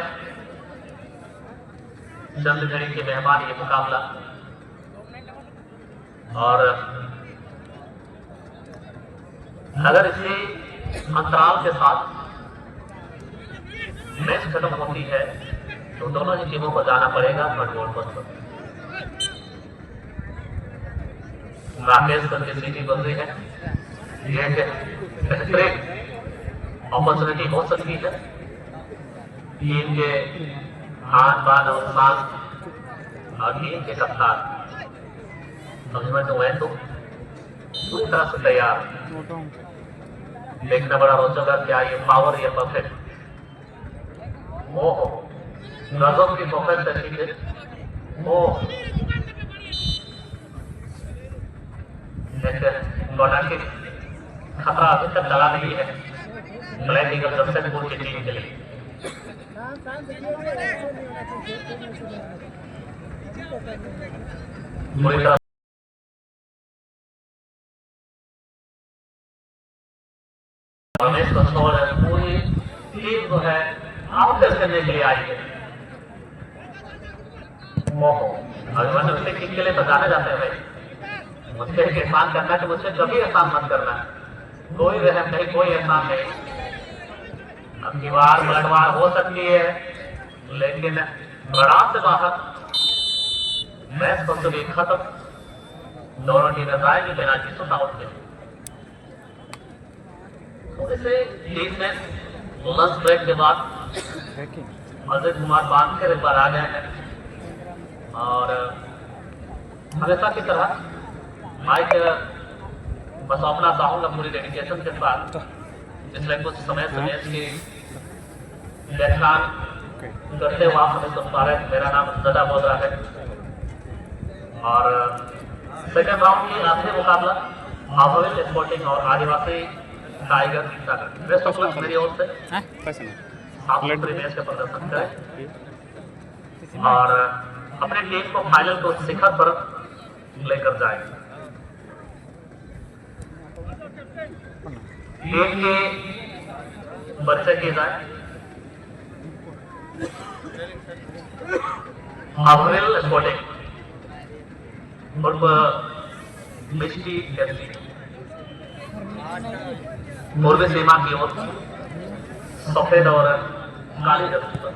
चंद घड़ी के मेहमान ये मुकाबला और अगर इसी अंतराल के साथ मैच खत्म होती है तो दोनों ही टीमों को जाना पड़ेगा थर्ड गोल पोस्ट पर। राकेश सर की सीटी बन रही है, ये बेहतरीन अपॉर्चुनिटी हो सकती है टीम के हाथ बान और सांस और टीम के कप्तान समझ हुए तो पूरी तरह से तैयार। देखना बड़ा रोचक है, क्या ये पावर या परफेक्ट। ओहो, गजब की परफेक्ट तरीके से ओह के खतरा अभी तक लगा नहीं है ब्लैक ईगल जमशेदपुर की टीम के लिए। पूरी तरह रमेश कौशल पूरी टीम जो है आउटलेस करने के लिए आई है। अभिमन्यु उसे किक के लिए तो जाने जाते हैं भाई, मुझसे एक एहसान करना है तो मुझसे कभी एहसान मत करना, कोई रहम नहीं, कोई एहसान नहीं। अब की बार पलटवार हो सकती है लेकिन बड़ा से बाहर मैच को तो खत्म, दोनों टीमें जाएंगी पेनाल्टी शूट आउट में। थोड़े से टीम में लंच ब्रेक के बाद अजय कुमार बांध फिर एक बार आ गए हैं और हमेशा की तरह माइक बस अपना चाहूंगा पूरी डेडिकेशन के साथ। पिछले कुछ समय से मैच की व्याख्यान करते हुए आप हमें सुन पा रहे हैं। मेरा नाम जटा बोल रहा है और सेकेंड राउंड की आखिरी मुकाबला महावीर स्पोर्टिंग और आदिवासी टाइगर बेस्ट ऑफ लक मेरी ओर से। आप पूरी मैच का प्रदर्शन करें और अपने टीम को फाइनल को शिखर पर लेकर जाए। टीम के परिचय किए जाए। महावीर स्पोर्टिंग उर्फ मिस्टी एफसी पूर्वी सीमा की ओर सफेद और काली जर्सी पर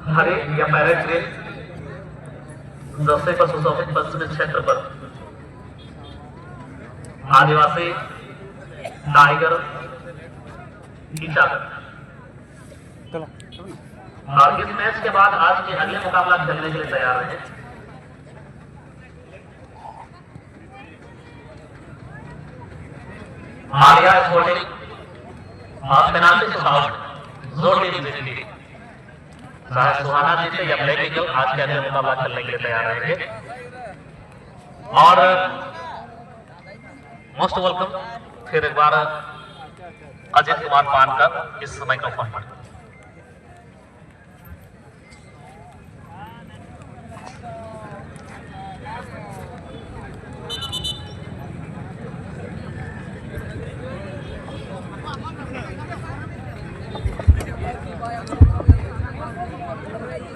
हरे या पैरेट ग्रीन जर्सी पर सुशोभित पश्चिमी क्षेत्र पर आदिवासी टाइगर और इस मैच के बाद आज के अगले मुकाबला खेलने के लिए तैयार रहे। मारिया स्पोर्टिंग और पेनाल्टी से आउट जोर टीम जीती, चाहे सुहाना जीते या ब्लैक ईगल आज के अगले मुकाबला खेलने के लिए तैयार रहेंगे। और मोस्ट वेलकम फिर एक बार अजित कुमार पानकर इस माइक्रोफोन पर।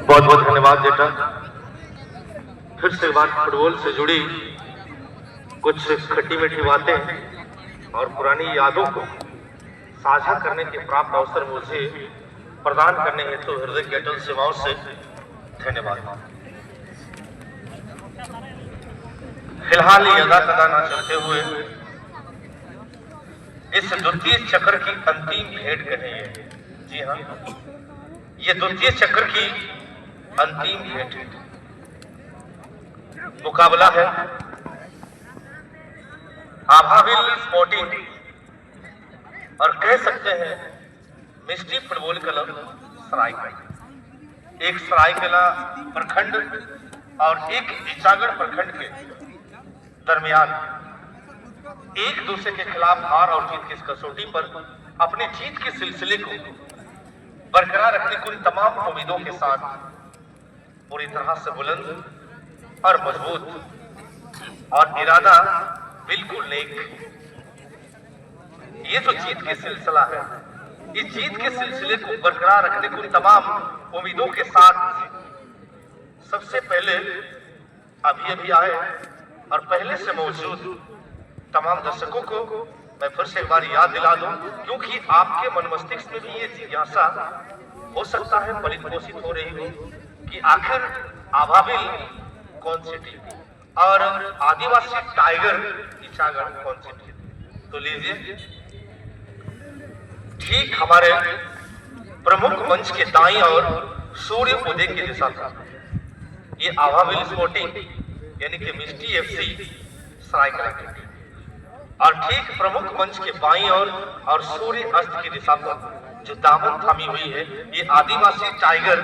बहुत बहुत धन्यवाद जेठा। फिर से बात फुटबॉल से जुड़ी कुछ खट्टी मीठी बातें और पुरानी यादों को साझा करने के प्राप्त अवसर मुझे प्रदान करने हेतु हृदय की अटल सेवाओं से धन्यवाद। फिलहाल यदा कदा न चलते हुए इस द्वितीय चक्र की अंतिम भेंट कहें। जी हाँ, ये द्वितीय चक्र की अंतिम भेंट मुकाबला है आभाविल स्पोर्टिंग और कह सकते हैं मिस्टी फुटबॉल क्लब सरायकला। एक सरायकला प्रखंड और एक इचागढ़ प्रखंड के दरमियान एक दूसरे के खिलाफ हार और जीत की इस कसौटी पर अपनी जीत के सिलसिले को बरकरार रखने की तमाम उम्मीदों के साथ पूरी तरह से बुलंद और मजबूत और इरादा बिल्कुल नेक। ये जो जीत के सिलसिला है, इस जीत के सिलसिले को बरकरार रखने की तमाम उम्मीदों के साथ सबसे पहले अभी अभी आए और पहले से मौजूद तमाम दर्शकों को मैं फिर से एक बार याद दिला दूं, क्योंकि आपके मन मस्तिष्क में भी ये जिज्ञासा हो सकता है परिपोषित हो रही हो कि आखिर आभाबिल कौन सी टीम और आदिवासी टाइगर ईचागढ़ कौन सी टीम। तो लीजिए, ठीक हमारे प्रमुख मंच के दाईं और सूर्य उदय की दिशा था ये आभाबिल स्पोर्टिंग यानी कि मिस्टी एफसी सरायकेला की टीम, और ठीक प्रमुख मंच के बाईं और सूर्य अस्त की दिशा पर जो दामन थामी हुई है ये आदिवासी टाइगर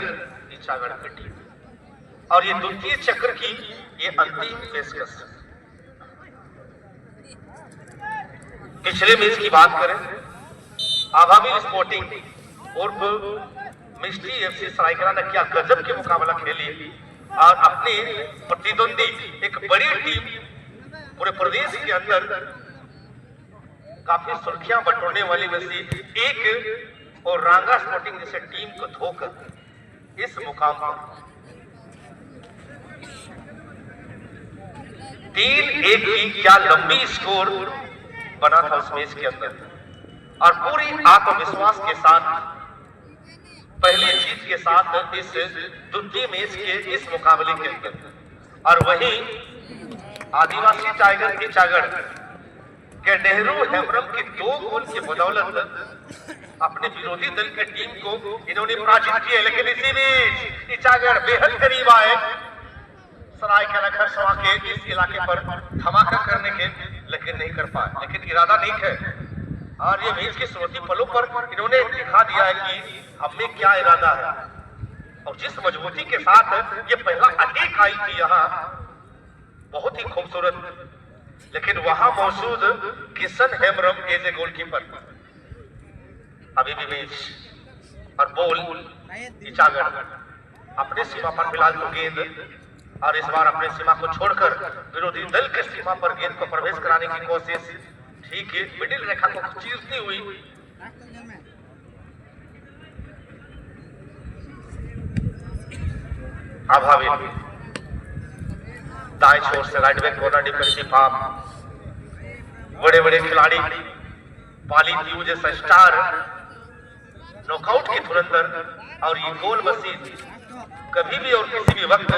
ईचागढ़ की टीम, और ये द्वितीय चक्र की ये अंतिम पेशकश। पिछले मैच की बात करें, आभाबिल स्पोर्टिंग उर्फ मिस्टी एफसी सरायकेला ने क्या गजब के मुकाबला खेली और अपनी प्रतिद्वंदी एक बड़ी टीम पूरे प्रदेश के अंदर काफी सुर्खियां बटोरने वाली में से एक और रांगा स्पोर्टिंग जैसे टीम को धोकर इस मुकाम पर 3-1 की क्या लंबी स्कोर बना था उस मैच के अंदर, और पूरी आत्मविश्वास के साथ पहली जीत के साथ इस द्वितीय मैच के इस मुकाबले के अंदर, और वहीं आदिवासी टाइगर ईचागढ़ के नेहरू हेम्ब्रम की 2 गोल की बदौलत अपने विरोधी दल की टीम को इन्होंने पराजित किया। लेकिन इसी बीच ईचागढ़ बेहद करीब आए सरायकेला खरसवां के इस इलाके पर धमाका करने के, लेकिन नहीं कर पाए। लेकिन इरादा नहीं है, और ये मैच के शुरुआती पलों पर इन्होंने दिखा दिया है कि हमें क्या इरादा है, और जिस मजबूती के साथ ये पहला अटैक आई थी यहाँ बहुत ही खूबसूरत, लेकिन वहां मौजूद Kishan Hembram as a goalkeeper अभी भी मैच और बॉल ईचागढ़ अपने सीमा पर फिलहाल तो गेंद, और इस बार अपने सीमा को छोड़कर विरोधी दल के सीमा पर गेंद को प्रवेश कराने की कोशिश, ठीक है मिडिल रेखा को चीरती हुई आभाबिल दाएं छोर से right back corner defensive half, बड़े बड़े खिलाड़ी पाली पीयू जैसा स्टार नॉकआउट की धुरंधर, और ये गोल मशीन कभी भी और किसी भी वक्त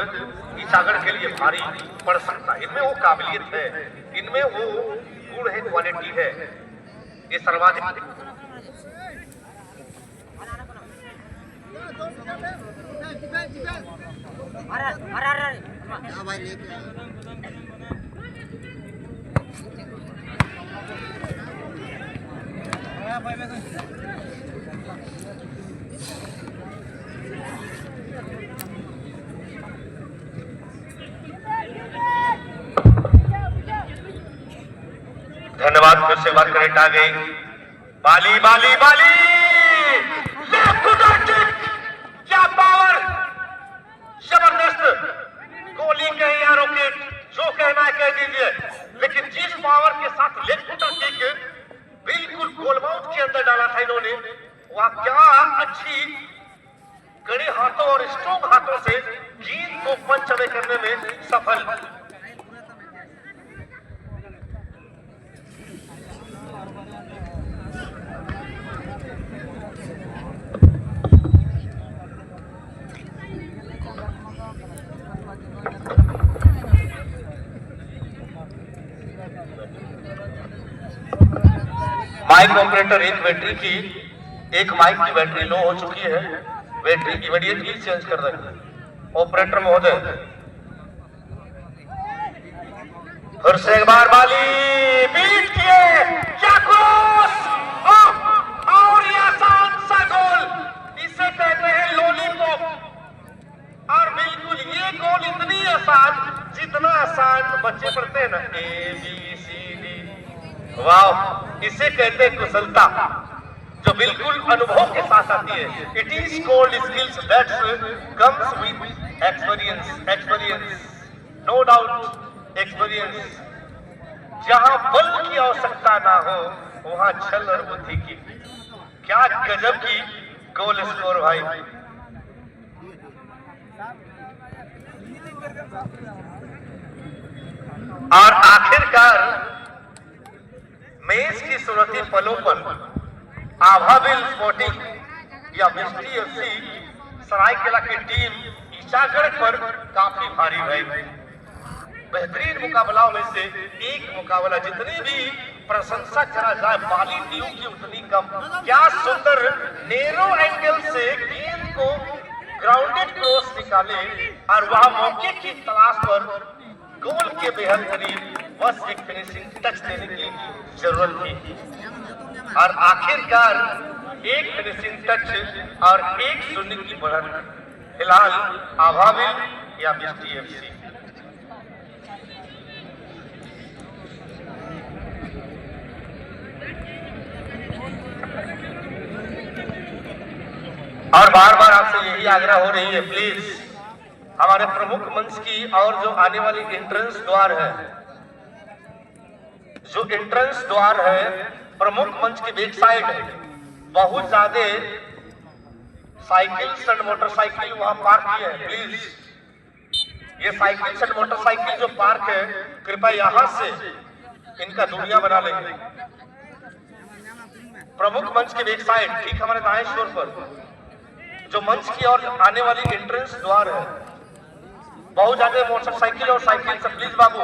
ईचागढ़ के लिए भारी पड़ सकता है। इनमें वो काबिलियत है, इनमें वो गुण है, क्वालिटी है, ये सर्वाधिक। धन्यवाद, फिर से बात करें आ गई बाली बाली बाली क्या पावर, जबरदस्त गोली कहे या रॉकेट जो कहना है कह दीजिए, लेकिन जिस पावर के साथ लेग फुटर किक बिल्कुल गोलमाउथ के अंदर डाला था इन्होंने, वह क्या अच्छी कड़े हाथों और स्ट्रॉन्ग हाथों से गेंद को पंच अवे करने में सफल। माइक ऑपरेटर एक माइक की बैटरी लो हो चुकी है, बैटरी इमीडिएटली चेंज कर देंगे ऑपरेटर महोदय। फिर से एक बार बाली बीट किए, क्या क्रॉस, और ये आसान सा गोल, इसे कहते हैं लॉलीपॉप, और बिल्कुल ये गोल इतनी आसान जितना आसान बच्चे पढ़ते हैं ना ABCD, वाह, इसे कहते हैं कुशलता जो बिल्कुल अनुभव के साथ आती है। It is called skills that comes with experience, no doubt experience. जहां बल की आवश्यकता ना हो वहां छल और बुद्धि की। क्या गजब की गोल स्कोर भाई। और आखिरकार मैच की शुरुआती पलों पर आभाविल स्पोर्टिंग या मिस्टी एफसी सरायकेला की टीम ईसागढ़ पर काफी भारी रही। बेहतरीन मुकाबलाओं में से एक मुकाबला, जितनी भी प्रशंसा करा जाए बाली टीम की उतनी कम। क्या सुंदर नैरो एंगल से गेंद को ग्राउंडेड क्रॉस निकाले और वह मौके की तलाश पर गोल के बेहद करीब, बस एक फिनिशिंग टच देने की जरूरत थी और आखिरकार एक फिनिशिंग टच और 1-0 की बढ़त फिलहाल आभाविल या मिस्टी एफसी। और बार बार आपसे यही आग्रह हो रही है, प्लीज हमारे प्रमुख मंच की और जो आने वाली एंट्रेंस द्वार है, जो एंट्रेंस द्वार है प्रमुख मंच की बैक साइड है, बहुत ज्यादा साइकिल्स एंड मोटरसाइकिल वहां पार्क किए हैं। प्लीज ये साइकिल्स एंड मोटरसाइकिल जो पार्क है, कृपया यहां से इनका दूरियां बना लेंगे। प्रमुख मंच की बैक साइड ठीक हमारे दाएं छोर पर जो मंच की और आने वाली एंट्रेंस द्वार है, बहुत ज्यादा मोटरसाइकिल और साइकिल से प्लीज बाबू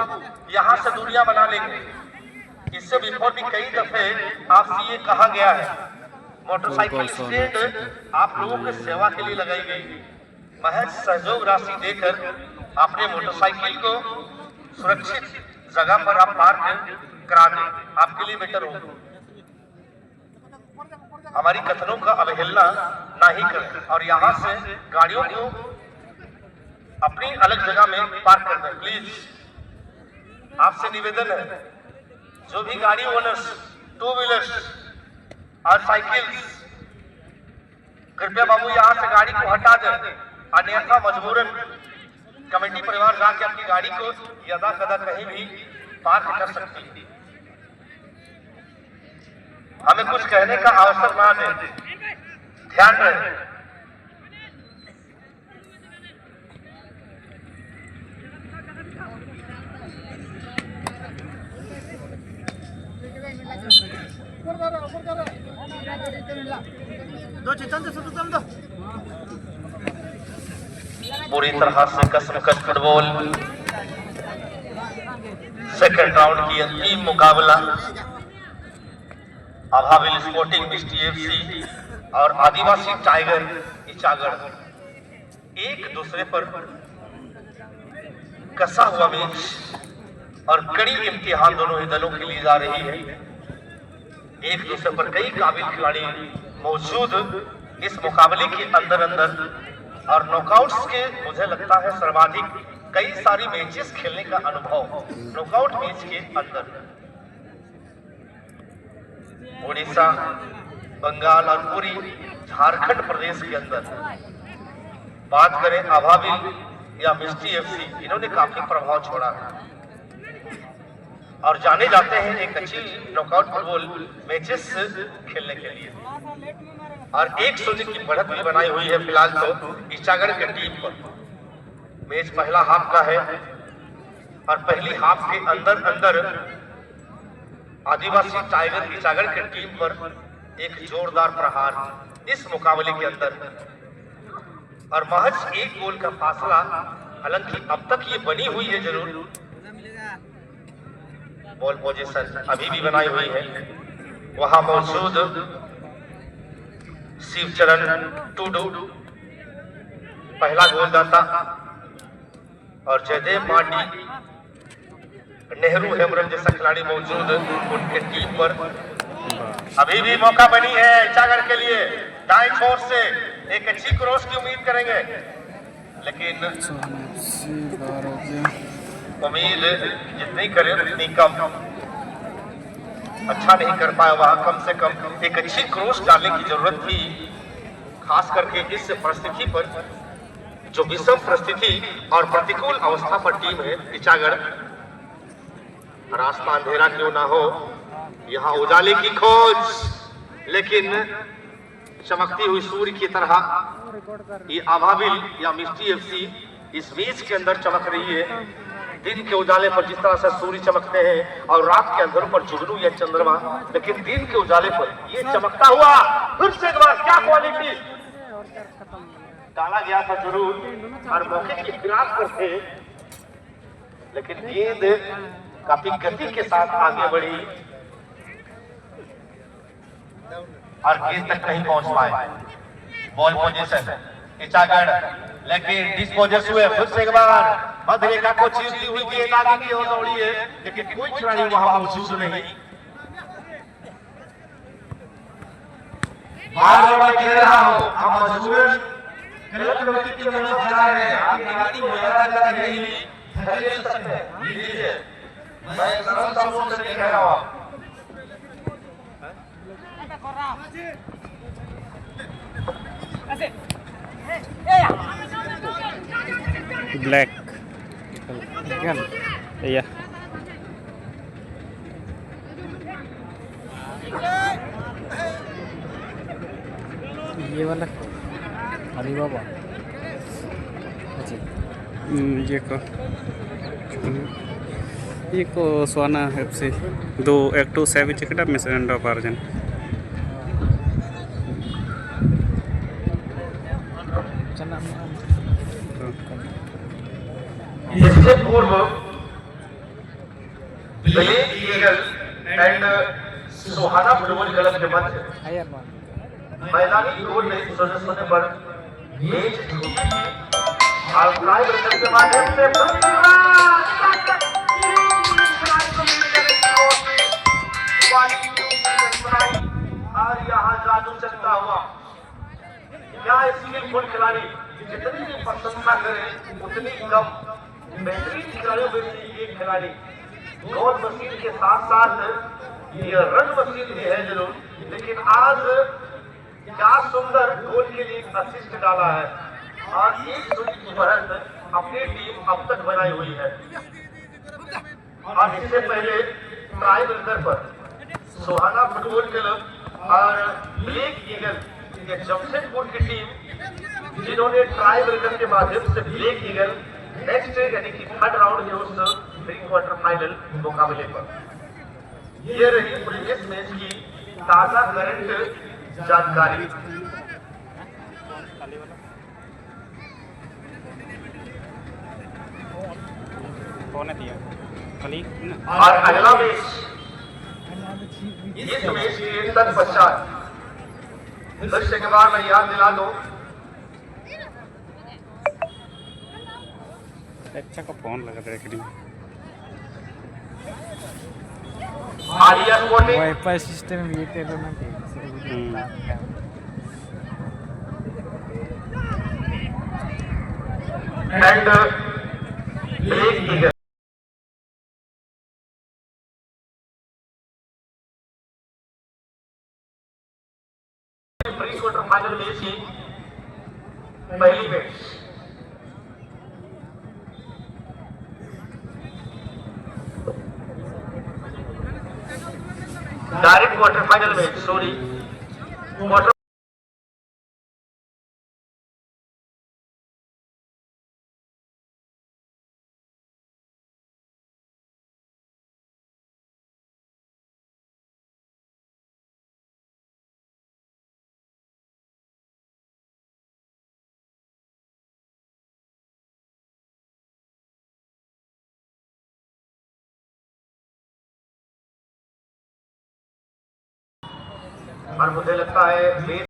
यहां से दूरियां बना लेंगे। इससे बिफोर भी कई दफे आपसे ये कहा गया है, मोटरसाइकिल स्टैंड आप लोगों की सेवा के लिए लगाई गई। महज सहयोग राशि देकर अपने मोटरसाइकिल को सुरक्षित जगह पर आप पार्क करा दें, आपके लिए बेटर होगा। हमारी कथनों का अवहेलना ना ही करें और यहाँ से गाड़ियों को अपनी अलग जगह में पार्क कर दें। प्लीज आपसे निवेदन है, जो भी गाड़ी ओनर्स, 2 व्हीलर्स और साइकिल्स, कृपया बाबू यहाँ से गाड़ी को हटा दें, अन्यथा मजबूरन कमेटी परिवार जाके आपकी गाड़ी को यदा कदा कहीं भी पार्क कर सकती है। हमें कुछ कहने का अवसर ना दें, ध्यान रहे। पूरी तरह से कसमकस फुटबॉल सेकंड राउंड की अंतिम मुकाबला आभाविल स्पोर्टिंग मिस्टी एफसी और आदिवासी टाइगर ईसागढ़ एक दूसरे पर कसा हुआ मैच और कड़ी इम्तिहान दोनों ही दलों के लिए जा रही है। एक दूसरे पर कई काबिल खिलाड़ी मौजूद इस मुकाबले के अंदर और नॉकआउट्स के मुझे लगता है सर्वाधिक कई सारी मैचेस खेलने का अनुभव नॉकआउट मैच के अंदर। उड़ीसा, बंगाल और पूरी झारखंड प्रदेश के अंदर बात करें आभाविल या मिस्टी एफसी, इन्होंने काफी प्रभाव छोड़ा है और जाने जाते हैं एक अच्छी नॉकआउट फुटबॉल मैचेस खेलने के लिए। और 1-0 की बढ़त भी बनाई हुई है फिलहाल तो ईसागढ़ की टीम पर। मैच पहला हाफ का है और पहली हाफ के अंदर आदिवासी टाइगर ईसागढ़ की टीम पर एक जोरदार प्रहार इस मुकाबले के अंदर और महज 1 गोल का फासला, हालांकि अब तक ये बनी हुई है जरूर। बॉल पोजीशन अभी भी बनाई हुई है, वहां मौजूद शिवचरण टूडू पहला गोलदाता और जयदेव मांडी, नेहरू हेमरम जैसा खिलाड़ी मौजूद उनके टीम पर। अभी भी मौका बनी है ईसागढ़ के लिए, दाएं छोर से एक अच्छी क्रॉस की उम्मीद करेंगे, लेकिन उम्मीद जितनी करें उतनी कम, अच्छा नहीं कर पाया। वहां कम से कम एक अच्छी क्रॉस डालने की जरूरत थी, खास करके इस परिस्थिति पर जो विषम परिस्थिति और प्रतिकूल अवस्था पर टीम है ईसागढ़। रास्ता अंधेरा क्यों ना हो, यहाँ उजाले की खोज, लेकिन चमकती हुई सूर्य की तरह ये आभाविल या मिस्टी एफसी इस मैच के अंदर चमक रही है। दिन के उजाले पर जिस तरह से सूर्य चमकते हैं और रात के अंधेरों पर जुगनू या चंद्रमा, लेकिन दिन के उजाले पर ये चमकता हुआ फिर से एक बार क्या क्वालिटी डाला गया था जरूर और मौके की फिराक पर थे, लेकिन गेंद काफी गति के साथ आगे बढ़ी और गेंद तक नहीं पहुंच पाए। बॉल पोजीशन ईचागढ़, लेकिन डिस्पोजेस हुए फिर से एक बार मधुरेखा को चीरती हुई गेंद आगे की ओर दौड़ी है, लेकिन कोई खिलाड़ी वहां मौजूद नहीं। बार बार कह रहा हूं, हम मजबूरन गलत व्यक्ति की तरफ जा रहे हैं, आप निगरानी मुहैया कर नहीं ले सकते हैं। लीजिए, मैं सरल शब्दों से कह रहा हूं। ब्लैक या ये वाला अरे बाबा अच्छा ये को सोना FC 2 Active Savvy ticket of Messenger of Origin. इससे पूर्व Black Eagle and Suhana football club के मध्य मैदानी कोड में सदस्य होने पर मैच और लाइव के माध्यम से और यहाँ जादू चलता हुआ क्या स्किलफुल खिलाड़ी जितनी भी प्रशंसा करें उतनी कम। बेहतरीन खिलाड़ियों में से एक खिलाड़ी गोल मशीन के साथ साथ ये रन मशीन भी है जरूर, लेकिन आज क्या सुंदर गोल के लिए असिस्ट डाला है और एक शून्य की बढ़त अपनी टीम अब तक बनाई हुई है। और इससे पहले ट्राई ब्रेकर पर सुहाना फुटबॉल क्लब और ब्लैक ईगल ये जमशेदपुर की टीम जिन्होंने ट्राई ब्रेकर के माध्यम से ब्लैक ईगल नेक्स्ट यानी कि थर्ड राउंड में उस प्री क्वार्टर फाइनल मुकाबले पर। ये रही प्रीवियस मैच की ताजा करंट जानकारी। और अगला मैच इस मैच के तत्पश्चात दर्शक के बाद मैं याद दिला दूं अच्छा का फोन लगा था एक आलिया स्पोर्टिंग वाईफाई सिस्टम ये तेरे ना and black eagle. Pre quarter final match की पहली match direct quarter final match sorry quarter और मुझे लगता है